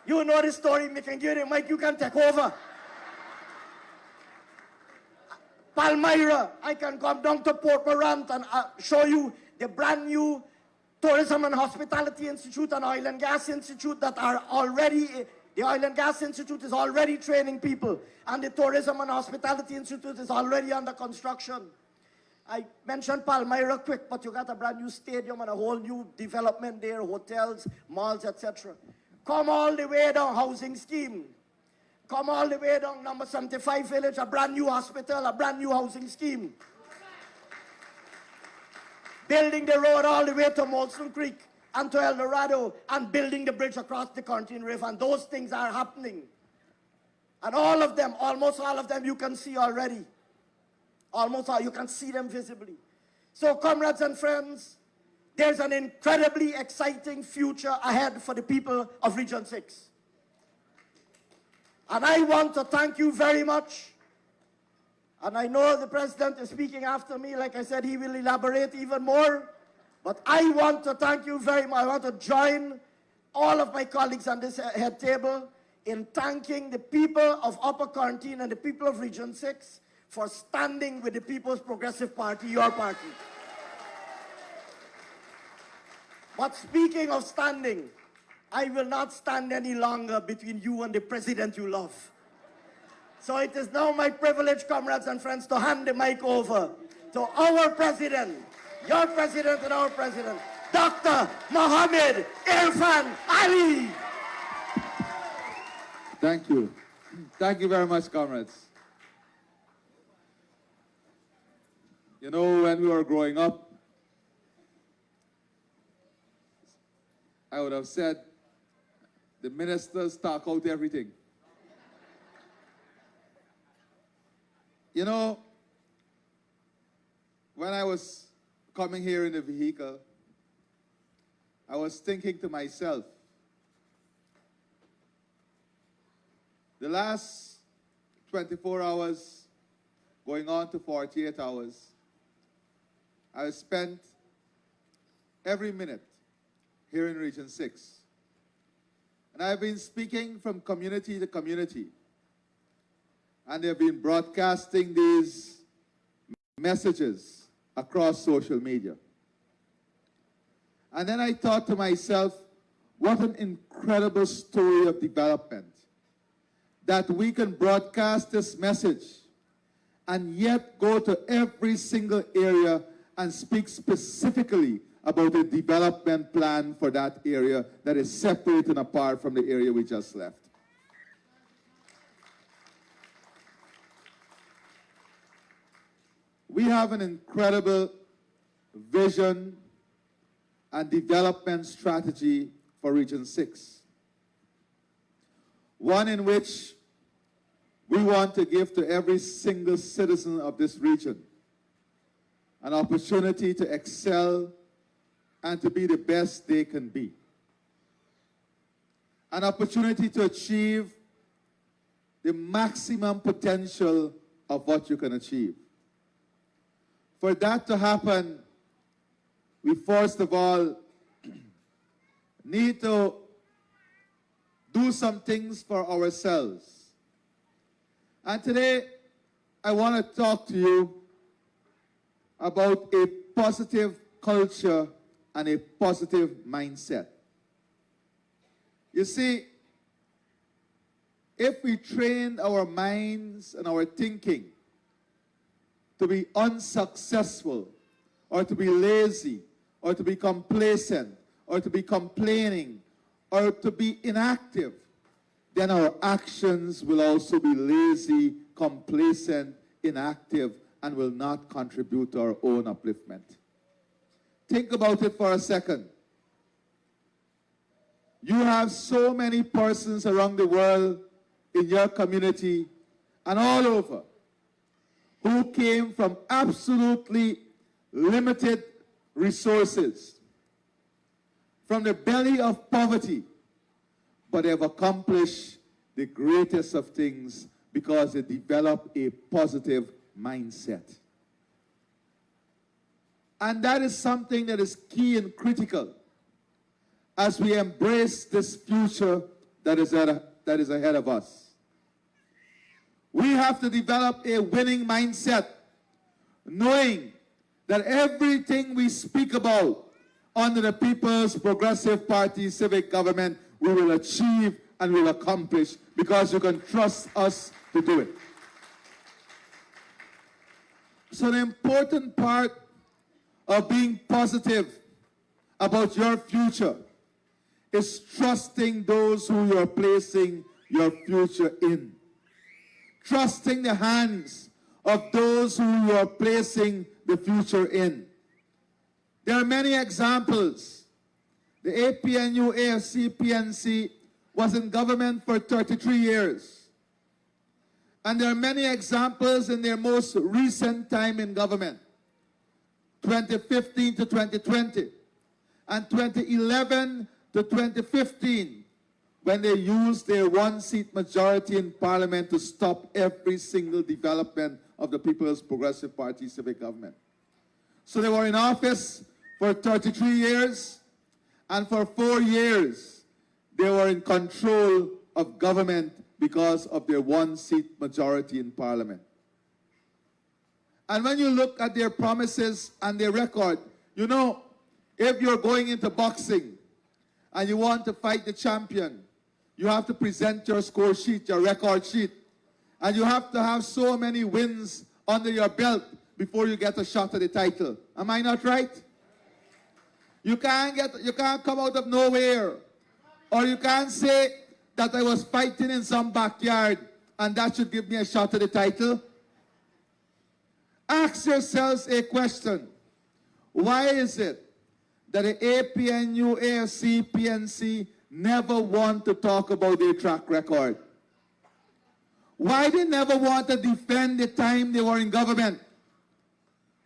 You know the story, we can give you the mic, you can take over. Palmyra, I can come down to Port Morant and show you the brand new Tourism and Hospitality Institute and Oil and Gas Institute that are already, the Oil and Gas Institute is already training people, and the Tourism and Hospitality Institute is already under construction. I mentioned Palmyra quick, but you got a brand new stadium and a whole new development there, hotels, malls, etc. Come all the way down, housing scheme. Come all the way down number 75 village, a brand new hospital, a brand new housing scheme. Building the road all the way to Molson Creek and to El Dorado, and building the bridge across the Contine River, and those things are happening. And all of them, almost all of them, you can see already. Almost all, you can see them visibly. So comrades and friends, there's an incredibly exciting future ahead for the people of Region 6. And I want to thank you very much. And I know the President is speaking after me. Like I said, he will elaborate even more. But I want to thank you very much. I want to join all of my colleagues on this head table in thanking the people of Upper Contine and the people of Region 6 for standing with the People's Progressive Party, your party. But speaking of standing, I will not stand any longer between you and the president you love. So it is now my privilege, comrades and friends, to hand the mic over to our president, your president and our president, Dr. Mohamed Irfaan Ali. Thank you. Thank you very much, comrades. You know, when we were growing up, I would have said, the ministers talk out everything. You know, when I was coming here in the vehicle, I was thinking to myself, the last 24 hours, going on to 48 hours, I spent every minute here in Region 6. And I've been speaking from community to community. And they've been broadcasting these messages across social media. And then I thought to myself, what an incredible story of development, that we can broadcast this message and yet go to every single area and speak specifically about a development plan for that area that is separate and apart from the area we just left. We have an incredible vision and development strategy for for Region 6. One in which we want to give to every single citizen of this region an opportunity to excel and to be the best they can be. An opportunity to achieve the maximum potential of what you can achieve. For that to happen, we first of all need to do some things for ourselves. And today, I want to talk to you about a positive culture and a positive mindset. You see, if we train our minds and our thinking to be unsuccessful, or to be lazy, or to be complacent, or to be complaining, or to be inactive, then our actions will also be lazy, complacent, inactive, and will not contribute to our own upliftment. Think about it for a second. You have so many persons around the world, in your community, and all over, who came from absolutely limited resources, from the belly of poverty, but they have accomplished the greatest of things because they develop a positive mindset. And that is something that is key and critical as we embrace this future that is ahead of us. We have to develop a winning mindset, knowing that everything we speak about under the People's Progressive Party civic government, we will achieve and will accomplish because you can trust us to do it. So the important part of being positive about your future is trusting those who you are placing your future in. Trusting the hands of those who you are placing the future in. There are many examples. The APNU, AFC, PNC was in government for 33 years. And there are many examples in their most recent time in government, 2015 to 2020, and 2011 to 2015, when they used their one-seat majority in Parliament to stop every single development of the People's Progressive Party civic government. So they were in office for 33 years, and for 4 years, they were in control of government because of their one-seat majority in Parliament. And when you look at their promises and their record, you know, if you're going into boxing and you want to fight the champion, you have to present your score sheet, your record sheet. And you have to have so many wins under your belt before you get a shot at the title. Am I not right? You can't come out of nowhere. Or you can't say that I was fighting in some backyard and that should give me a shot at the title. Ask yourselves a question. Why is it that the APNU, AFC, PNC never want to talk about their track record? Why they never want to defend the time they were in government?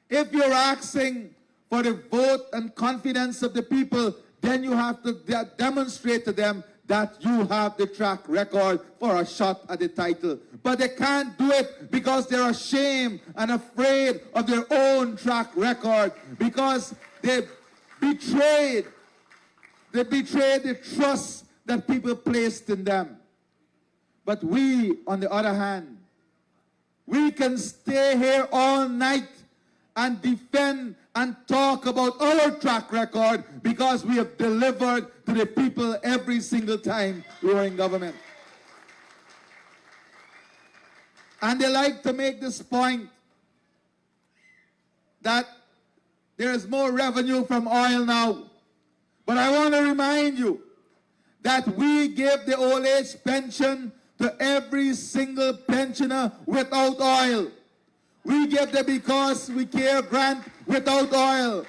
If you're asking for the vote and confidence of the people, then you have to demonstrate to them that you have the track record for a shot at the title. But they can't do it because they're ashamed and afraid of their own track record, because they betrayed the trust that people placed in them. But we, on the other hand, we can stay here all night and defend and talk about our track record because we have delivered to the people every single time we were in government. And they like to make this point that there is more revenue from oil now. But I want to remind you that we give the old age pension to every single pensioner without oil. We give the Because We Care grant without oil.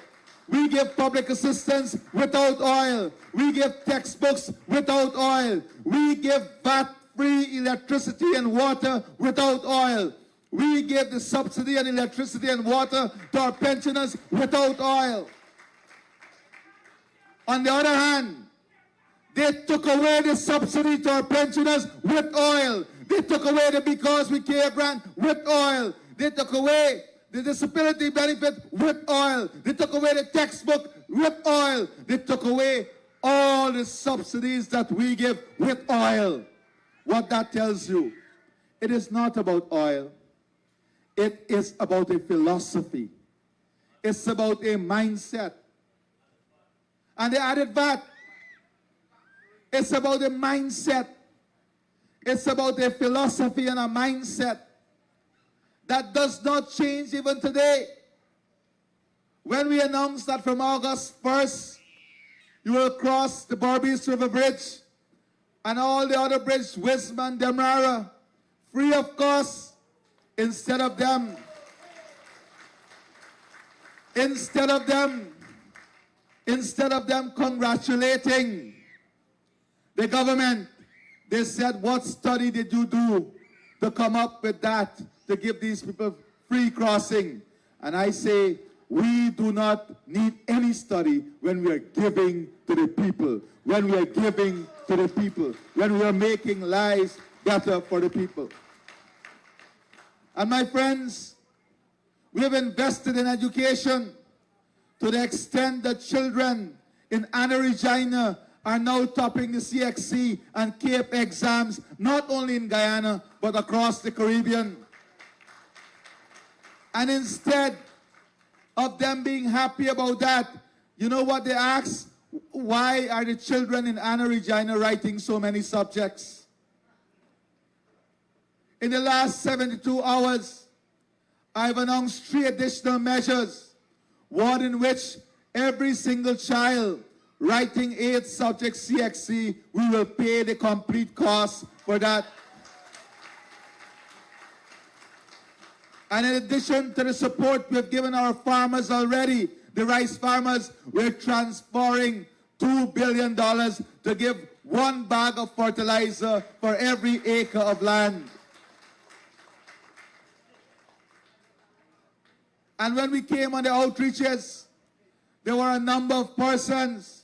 We give public assistance without oil. We give textbooks without oil. We give VAT-free electricity and water without oil. We give the subsidy on electricity and water to our pensioners without oil. On the other hand, they took away the subsidy to our pensioners with oil. They took away the Because We Care grant with oil. They took away the disability benefit with oil. They took away the textbook with oil. They took away all the subsidies that we give with oil. What that tells you, it is not about oil. It is about a philosophy. It's about a mindset. And they added VAT. It's about a mindset. It's about a philosophy and a mindset that does not change even today. When we announced that from August 1st, you will cross the Barbies River Bridge and all the other bridges, Wisman, Demerara, free of cost, instead of them congratulating the government, they said, what study did you do to come up with that, to give these people free crossing? And I say, we do not need any study when we are giving to the people, when we are giving to the people, when we are making lives better for the people. And my friends, we have invested in education to the extent that children in Anna Regina are now topping the CXC and CAPE exams, not only in Guyana, but across the Caribbean. And instead of them being happy about that, you know what they ask? Why are the children in Anna Regina writing so many subjects? In the last 72 hours, I've announced 3 additional measures, one in which every single child writing 8 subjects CXC, we will pay the complete cost for that. And in addition to the support we've given our farmers already, the rice farmers, we're transferring $2 billion to give 1 bag of fertilizer for every acre of land. And when we came on the outreaches, there were a number of persons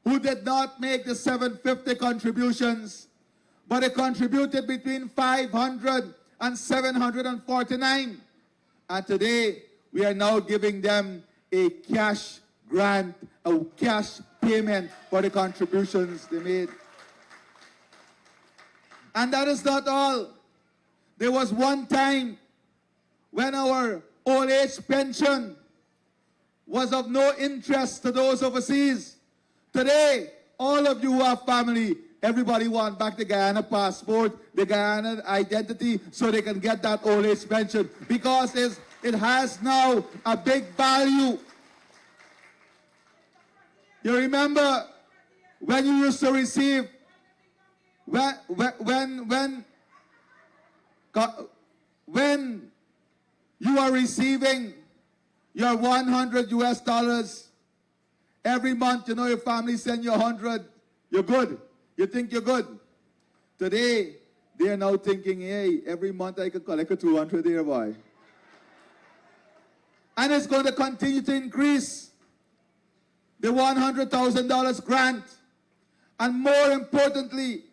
who did not make the 750 contributions, but they contributed between 500 and 749. And today, we are now giving them a cash grant, a cash payment for the contributions they made. And that is not all. There was one time when our old age pension was of no interest to those overseas. Today, all of you who have family, everybody want back the Guyana passport, the Guyana identity, so they can get that old age pension, because it has now a big value. You remember when you used to receive, when you are receiving your $100 every month, you know your family send you 100, you're good. You think you're good. Today, they are now thinking, hey, every month I can collect a 200 here, boy. And it's going to continue to increase. The $100,000 grant. And more importantly,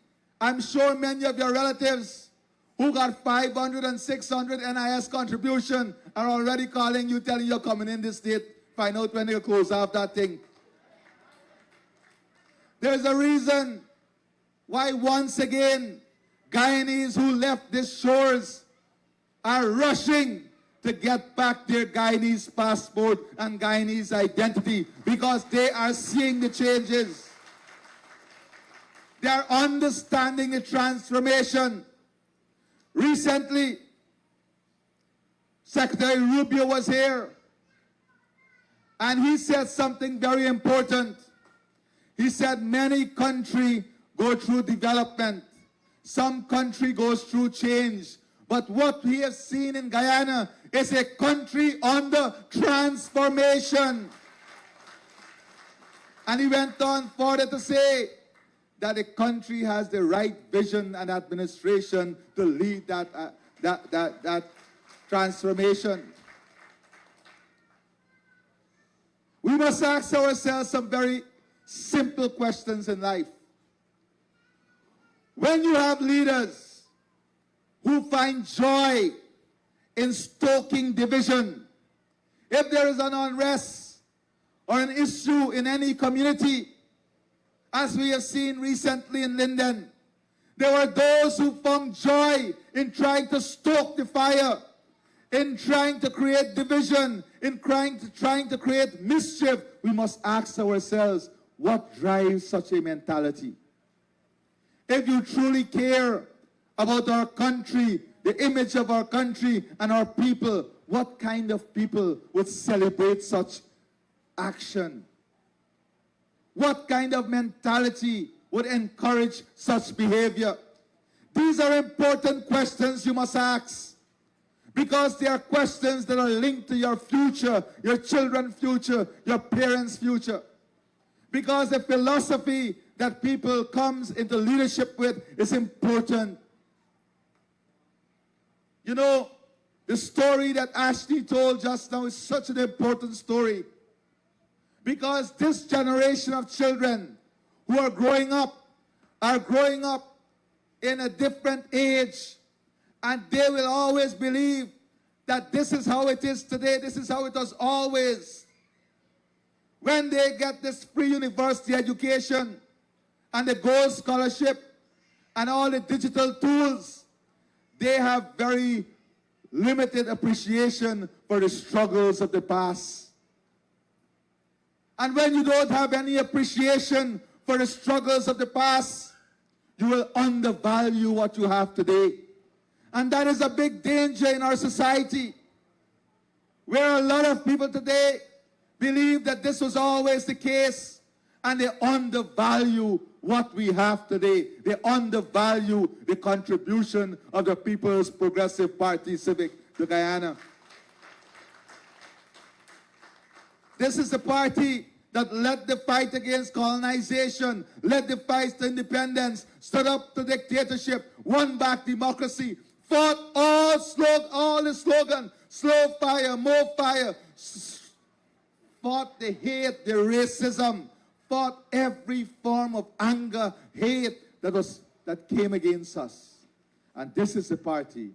I'm sure many of your relatives who got 500 and 600 NIS contribution are already calling you, telling you're coming in this state. Find out when they'll close off that thing. There's a reason why once again Guyanese who left these shores are rushing to get back their Guyanese passport and Guyanese identity, because they are seeing the changes. They are understanding the transformation. Recently, Secretary Rubio was here, and he said something very important. He said many countries go through development. Some country goes through change. But what we have seen in Guyana is a country under transformation. And he went on further to say that the country has the right vision and administration to lead that transformation. We must ask ourselves some very simple questions in life. When you have leaders who find joy in stoking division, if there is an unrest or an issue in any community, as we have seen recently in Linden, there were those who found joy in trying to stoke the fire, in trying to create division, in trying to create mischief. We must ask ourselves, what drives such a mentality? If you truly care about our country, the image of our country and our people, what kind of people would celebrate such action? What kind of mentality would encourage such behavior? These are important questions you must ask, because they are questions that are linked to your future, your children's future, your parents' future. Because the philosophy that people comes into leadership with is important. You know, the story that Ashni told just now is such an important story, because this generation of children who are growing up in a different age, and they will always believe that this is how it is today, this is how it was always. When they get this free university education and the gold scholarship and all the digital tools, they have very limited appreciation for the struggles of the past. And when you don't have any appreciation for the struggles of the past, you will undervalue what you have today. And that is a big danger in our society, where a lot of people today believe that this was always the case, and they undervalue what we have today. They undervalue the contribution of the People's Progressive Party Civic to Guyana. This is the party that led the fight against colonization, led the fight to independence, stood up to dictatorship, won back democracy, fought all the slogan, slow fire, more fire, fought the hate, the racism, fought every form of anger, hate that came against us. And this is the party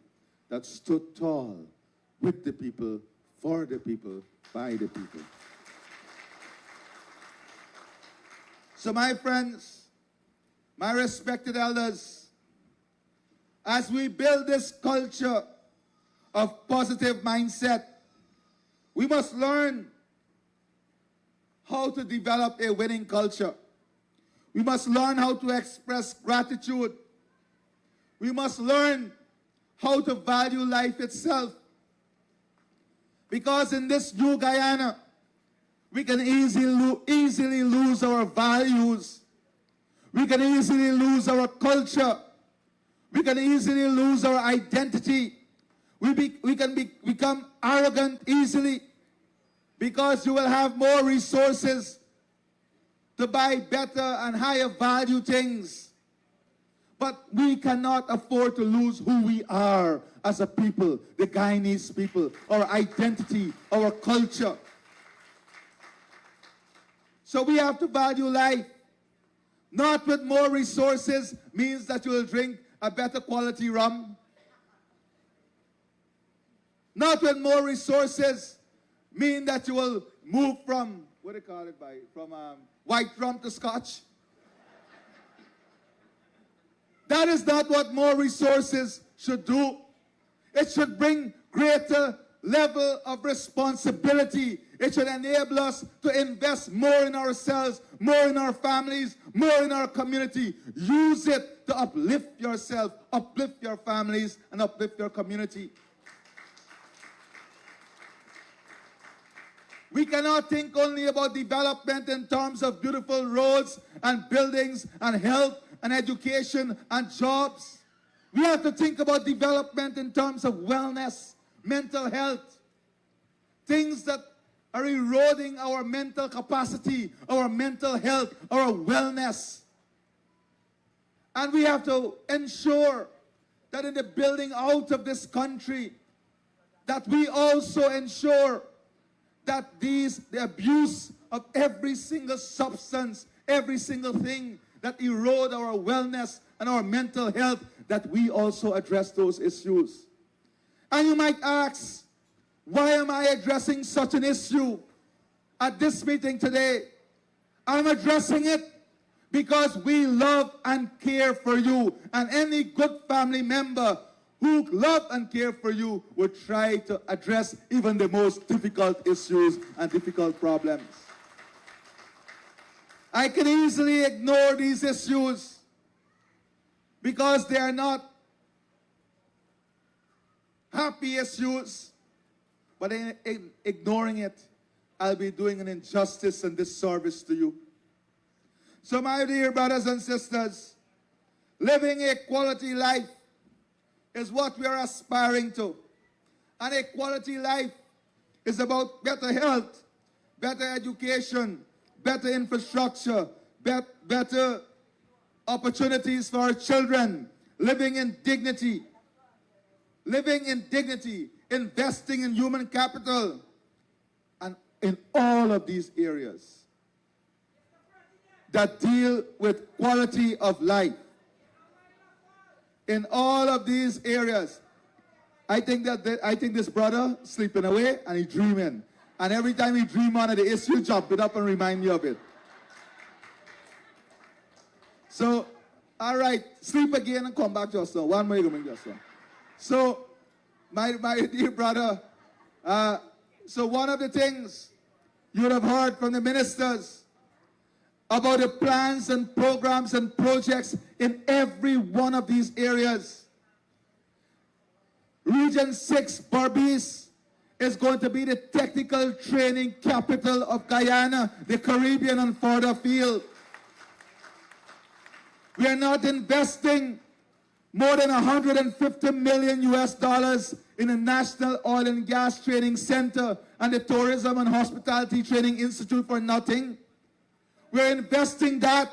that stood tall with the people, for the people, by the people. So my friends, my respected elders, as we build this culture of positive mindset, we must learn how to develop a winning culture. We must learn how to express gratitude. We must learn how to value life itself. Because in this new Guyana, we can easily lose our values. We can easily lose our culture. We can easily lose our identity. We can become arrogant easily, because you will have more resources to buy better and higher value things. But we cannot afford to lose who we are as a people, the Guyanese people, our identity, our culture. So we have to value life. Not with more resources means that you will drink a better quality rum. Not with more resources mean that you will move from, what do you call it, from white rum to Scotch. That is not what more resources should do. It should bring greater level of responsibility. It should enable us to invest more in ourselves, more in our families, more in our community. Use it to uplift yourself, uplift your families, and uplift your community. We cannot think only about development in terms of beautiful roads and buildings and health and education and jobs. We have to think about development in terms of wellness. mental health, things that are eroding our mental capacity, our mental health, our wellness. And we have to ensure that in the building out of this country, that we also ensure that the abuse of every single substance, every single thing that erode our wellness and our mental health, that we also address those issues. And you might ask, why am I addressing such an issue at this meeting today? I'm addressing it because we love and care for you, and any good family member who love and care for you would try to address even the most difficult issues and difficult problems. I can easily ignore these issues because they are not happy issues, but in ignoring it, I'll be doing an injustice and disservice to you. So my dear brothers and sisters, living a quality life is what we are aspiring to. And a quality life is about better health, better education, better infrastructure, better opportunities for our children, living in dignity, investing in human capital, and in all of these areas that deal with quality of life. In all of these areas, I think this brother sleeping away and he dreaming. And every time he dream on the issue, jump it up and remind me of it. So, all right, sleep again and come back just now. One more you go just now. So, my dear brother, so one of the things you would have heard from the ministers about the plans and programs and projects in every one of these areas. Region 6, Berbice, is going to be the technical training capital of Guyana, the Caribbean and further field. We are not investing more than $150 million in the National Oil and Gas Training Center and the Tourism and Hospitality Training Institute for nothing. We're investing that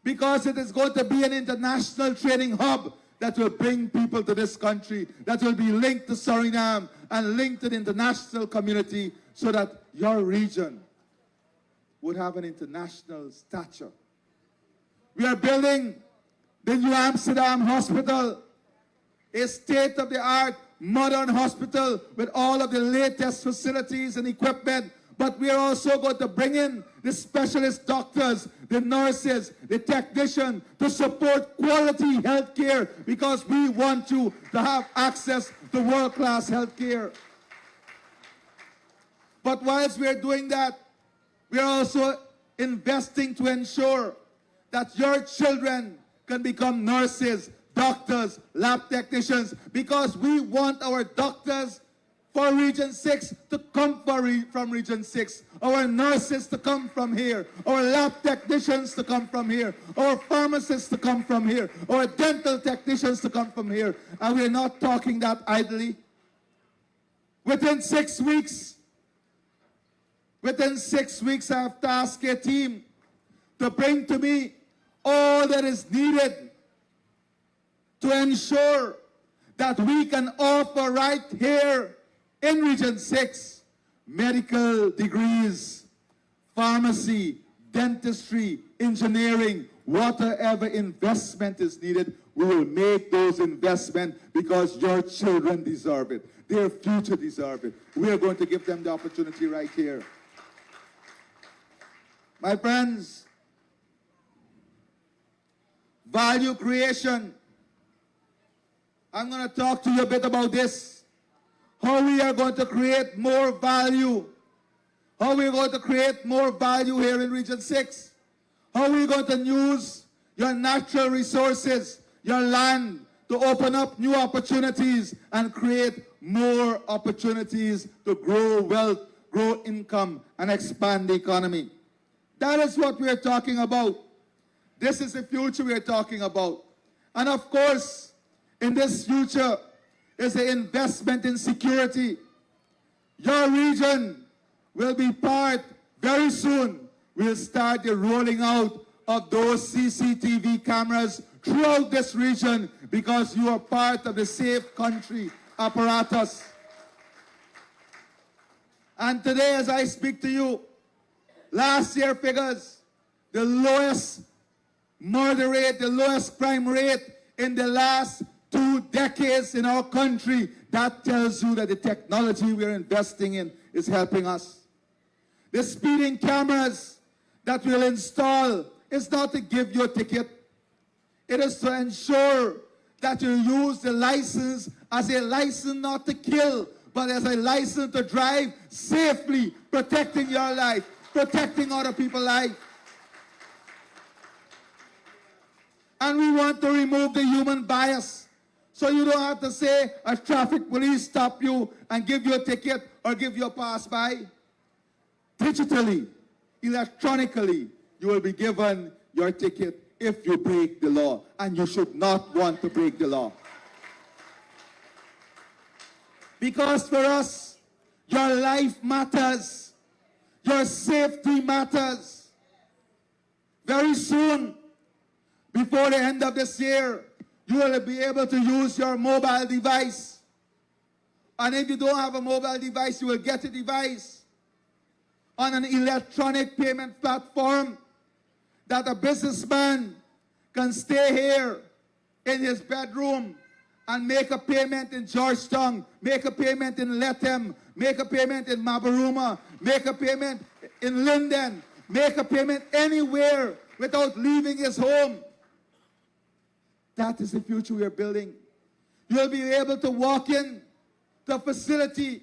because it is going to be an international training hub that will bring people to this country, that will be linked to Suriname and linked to the international community so that your region would have an international stature. We are building the New Amsterdam Hospital, a state-of-the-art modern hospital with all of the latest facilities and equipment. But we are also going to bring in the specialist doctors, the nurses, the technicians to support quality health care because we want you to have access to world-class health care. But whilst we are doing that, we are also investing to ensure that your children can become nurses, doctors, lab technicians, because we want our doctors for Region 6 to come from Region 6, our nurses to come from here, our lab technicians to come from here, our pharmacists to come from here, our dental technicians to come from here. And we're not talking that idly. Within 6 weeks, I have tasked a team to bring to me all that is needed to ensure that we can offer right here in Region 6 medical degrees, pharmacy, dentistry, engineering, whatever investment is needed, we will make those investments because your children deserve it. Their future deserve it. We are going to give them the opportunity right here. My friends, value creation. I'm going to talk to you a bit about this. How we are going to create more value. How we are going to create more value here in Region 6. How we are going to use your natural resources, your land, to open up new opportunities and create more opportunities to grow wealth, grow income, and expand the economy. That is what we are talking about. This is the future we are talking about. And of course, in this future, is the investment in security. Your region will be part, very soon, we'll start the rolling out of those CCTV cameras throughout this region because you are part of the safe country apparatus. And today, as I speak to you, last year figures, the lowest murder rate, the lowest crime rate in the last 2 decades in our country. That tells you that the technology we're investing in is helping us. The speeding cameras that we'll install is not to give you a ticket. It is to ensure that you use the license as a license not to kill, but as a license to drive safely, protecting your life, protecting other people's life. And we want to remove the human bias. So you don't have to say a traffic police stop you and give you a ticket or give you a pass by. Digitally, electronically, you will be given your ticket if you break the law. And you should not want to break the law. Because for us, your life matters. Your safety matters. Very soon, before the end of this year, you will be able to use your mobile device. And if you don't have a mobile device, you will get a device on an electronic payment platform that a businessman can stay here in his bedroom and make a payment in Georgetown, make a payment in Lethem, make a payment in Mabaruma, make a payment in Linden, make a payment anywhere without leaving his home. That is the future we are building. You'll be able to walk in to a facility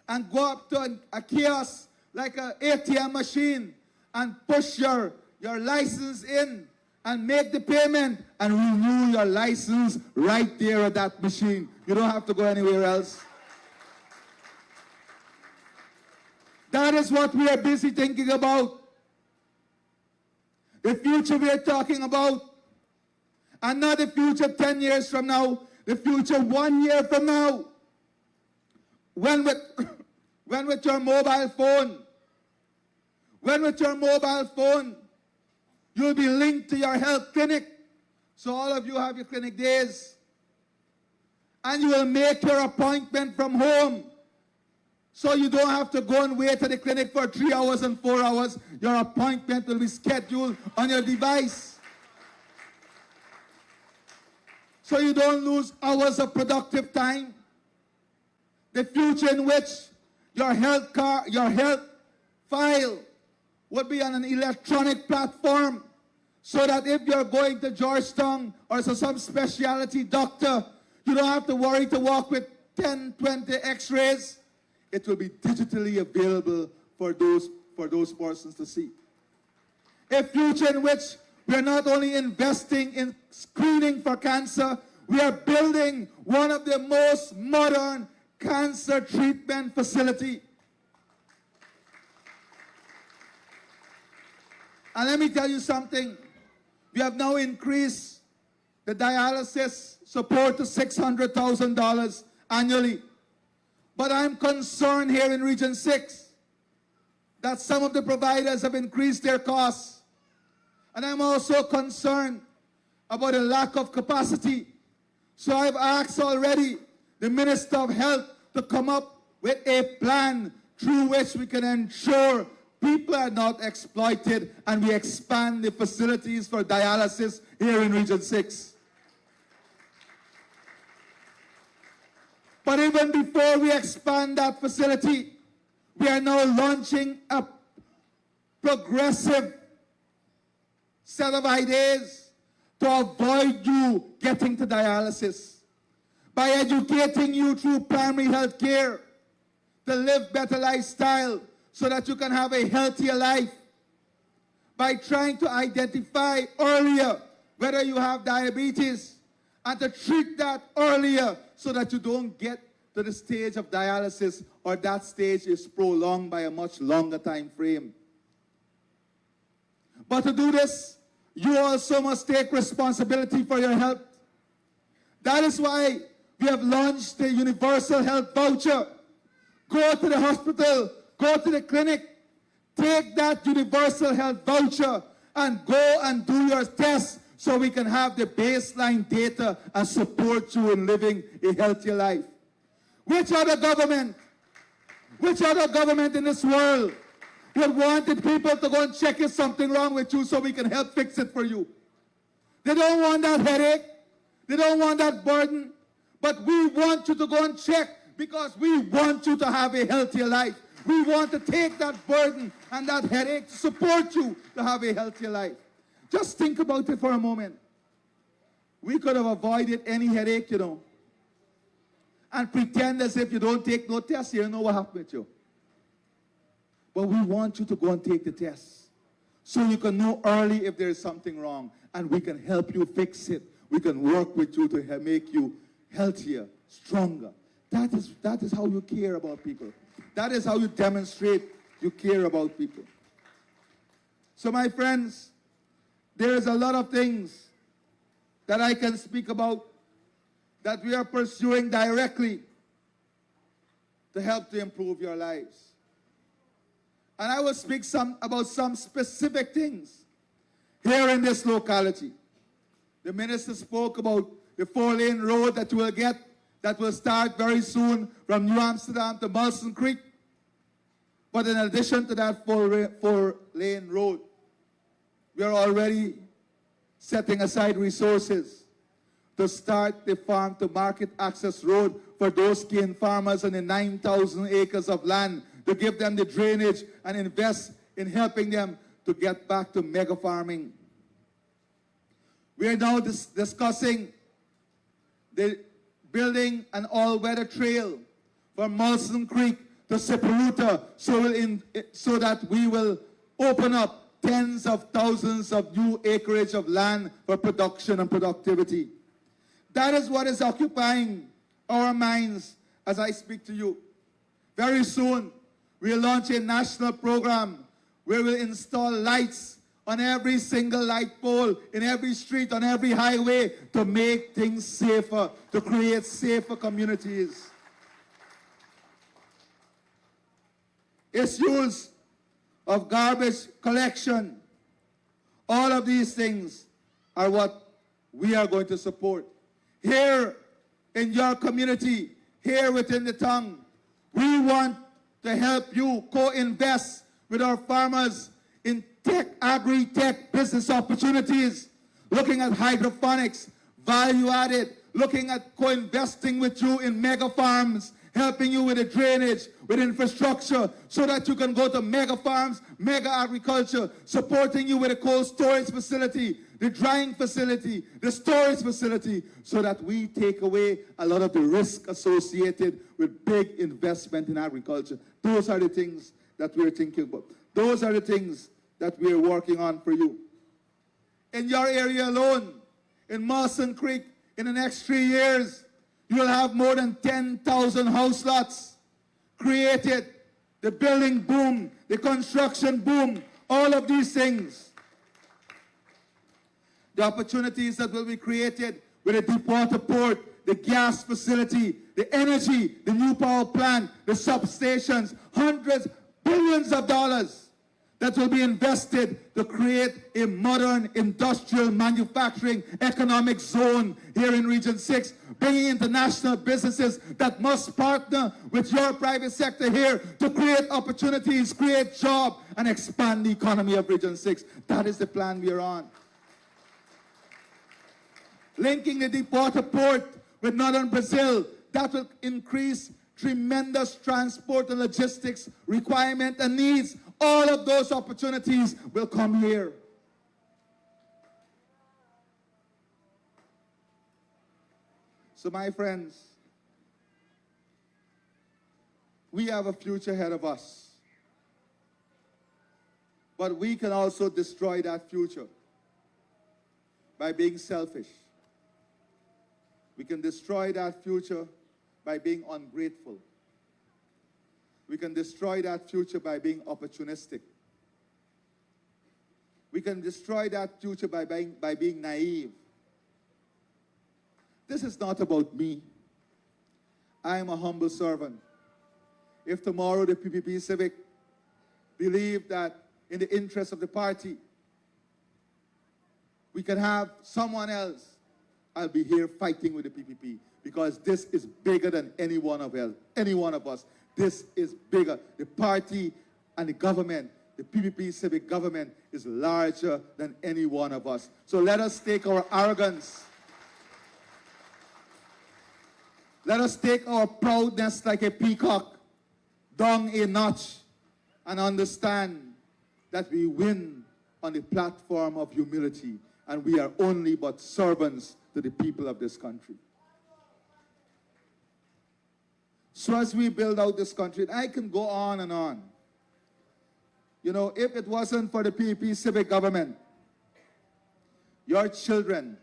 and go up to a kiosk like an ATM machine and push your license in and make the payment and renew your license right there at that machine. You don't have to go anywhere else. That is what we are busy thinking about. The future we are talking about, and not the future 10 years from now, the future 1 year from now. When with your mobile phone, you'll be linked to your health clinic. So all of you have your clinic days. And you will make your appointment from home. So you don't have to go and wait at the clinic for 3 hours and 4 hours. Your appointment will be scheduled on your device. So you don't lose hours of productive time. The future in which your health file would be on an electronic platform, so that if you're going to Georgetown or to some specialty doctor, you don't have to worry to walk with 10, 20 x-rays. It will be digitally available for those persons to see. A future in which we're not only investing in screening for cancer, we are building one of the most modern cancer treatment facilities. And let me tell you something. We have now increased the dialysis support to $600,000 annually. But I'm concerned here in Region 6 that some of the providers have increased their costs. And I'm also concerned about a lack of capacity. So I've asked already the Minister of Health to come up with a plan through which we can ensure people are not exploited and we expand the facilities for dialysis here in Region 6. But even before we expand that facility, we are now launching a progressive set of ideas to avoid you getting to dialysis. By educating you through primary health care to live better lifestyle so that you can have a healthier life. By trying to identify earlier whether you have diabetes and to treat that earlier so that you don't get to the stage of dialysis or that stage is prolonged by a much longer time frame. But to do this, you also must take responsibility for your health. That is why We have launched the universal health voucher. Go to the hospital, go to the clinic, take that universal health voucher and go and do your tests so we can have the baseline data and support you in living a healthier life. Which other government in this world would wanted people to go and check if something wrong with you so we can help fix it for you? They don't want that headache. They don't want that burden. But we want you to go and check because we want you to have a healthier life. We want to take that burden and that headache to support you to have a healthier life. Just think about it for a moment. We could have avoided any headache, you know, and pretend as if you don't take no test, you don't know what happened with you. But we want you to go and take the test so you can know early if there is something wrong and we can help you fix it. We can work with you to make you healthier, stronger. That is how you care about people. That is how you demonstrate you care about people. So my friends, there is a lot of things that I can speak about that we are pursuing directly to help to improve your lives. And I will speak about some specific things here in this locality. The minister spoke about the 4-lane road that you will get, that will start very soon from New Amsterdam to Molson Creek. But in addition to that 4-lane road, we are already setting aside resources to start the farm to market access road for those cane farmers on the 9,000 acres of land, to give them the drainage and invest in helping them to get back to mega farming. We are now discussing the building an all-weather trail from Molson Creek to Separuta so that we will open up tens of thousands of new acreage of land for production and productivity. That is what is occupying our minds as I speak to you. Very soon, we'll launch a national program where we'll install lights on every single light pole, in every street, on every highway, to make things safer, to create safer communities. Issues of garbage collection, all of these things are what we are going to support. Here in your community, here within the town, we want to help you co-invest with our farmers in tech, agri-tech business opportunities, looking at hydroponics, value-added, looking at co-investing with you in mega farms, helping you with the drainage, with infrastructure, so that you can go to mega farms, mega agriculture, supporting you with a cold storage facility, the drying facility, the storage facility, so that we take away a lot of the risk associated with big investment in agriculture. Those are the things that we're thinking about. Those are the things that we're working on for you. In your area alone, in Molson Creek, in the next 3 years, you will have more than 10,000 house lots created. The building boom, the construction boom, all of these things. The opportunities that will be created with a deep water port, the gas facility, the energy, the new power plant, the substations, hundreds, billions of dollars that will be invested to create a modern industrial manufacturing economic zone here in Region 6, bringing international businesses that must partner with your private sector here to create opportunities, create jobs, and expand the economy of Region 6. That is the plan we are on. Linking the deep water port with northern Brazil, that will increase tremendous transport and logistics requirement and needs. All of those opportunities will come here. So my friends, we have a future ahead of us. But we can also destroy that future by being selfish. We can destroy that future by being ungrateful. We can destroy that future by being opportunistic. We can destroy that future by being naive. This is not about me. I am a humble servant. If tomorrow the PPP Civic believe that in the interest of the party, we can have someone else, I'll be here fighting with the PPP, because this is bigger than any one of us. This is bigger. The party and the government, the PPP Civic government, is larger than any one of us. So let us take our arrogance, let us take our proudness like a peacock down a notch and understand that we win on the platform of humility, and we are only but servants to the people of this country. So as we build out this country, and I can go on and on. You know, if it wasn't for the PPP Civic government, your children,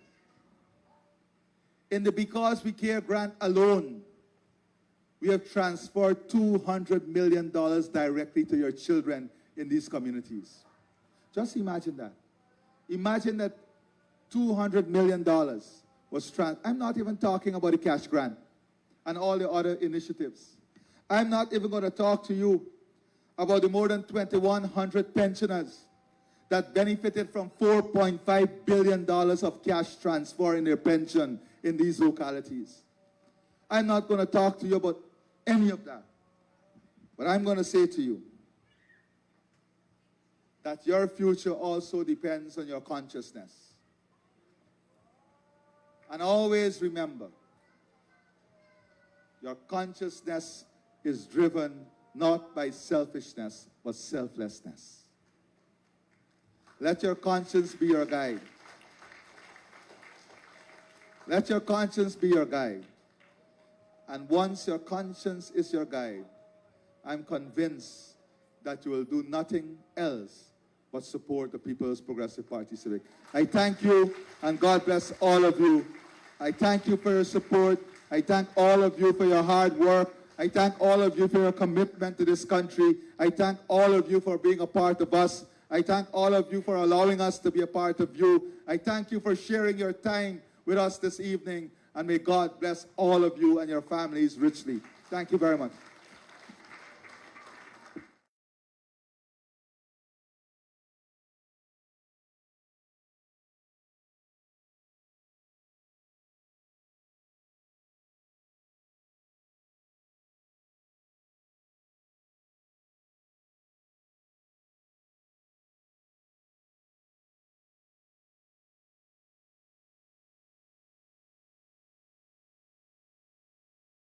in the Because We Care grant alone, we have transferred $200 million directly to your children in these communities. Just imagine that. Imagine that $200 million was I'm not even talking about the cash grant and all the other initiatives. I'm not even going to talk to you about the more than 2,100 pensioners that benefited from $4.5 billion of cash transfer in their pension in these localities. I'm not going to talk to you about any of that. But I'm going to say to you that your future also depends on your consciousness. And always remember, your consciousness is driven not by selfishness, but selflessness. Let your conscience be your guide. Let your conscience be your guide. And once your conscience is your guide, I'm convinced that you will do nothing else but support the People's Progressive Party Civic. I thank you, and God bless all of you. I thank you for your support. I thank all of you for your hard work. I thank all of you for your commitment to this country. I thank all of you for being a part of us. I thank all of you for allowing us to be a part of you. I thank you for sharing your time with us this evening. And may God bless all of you and your families richly. Thank you very much.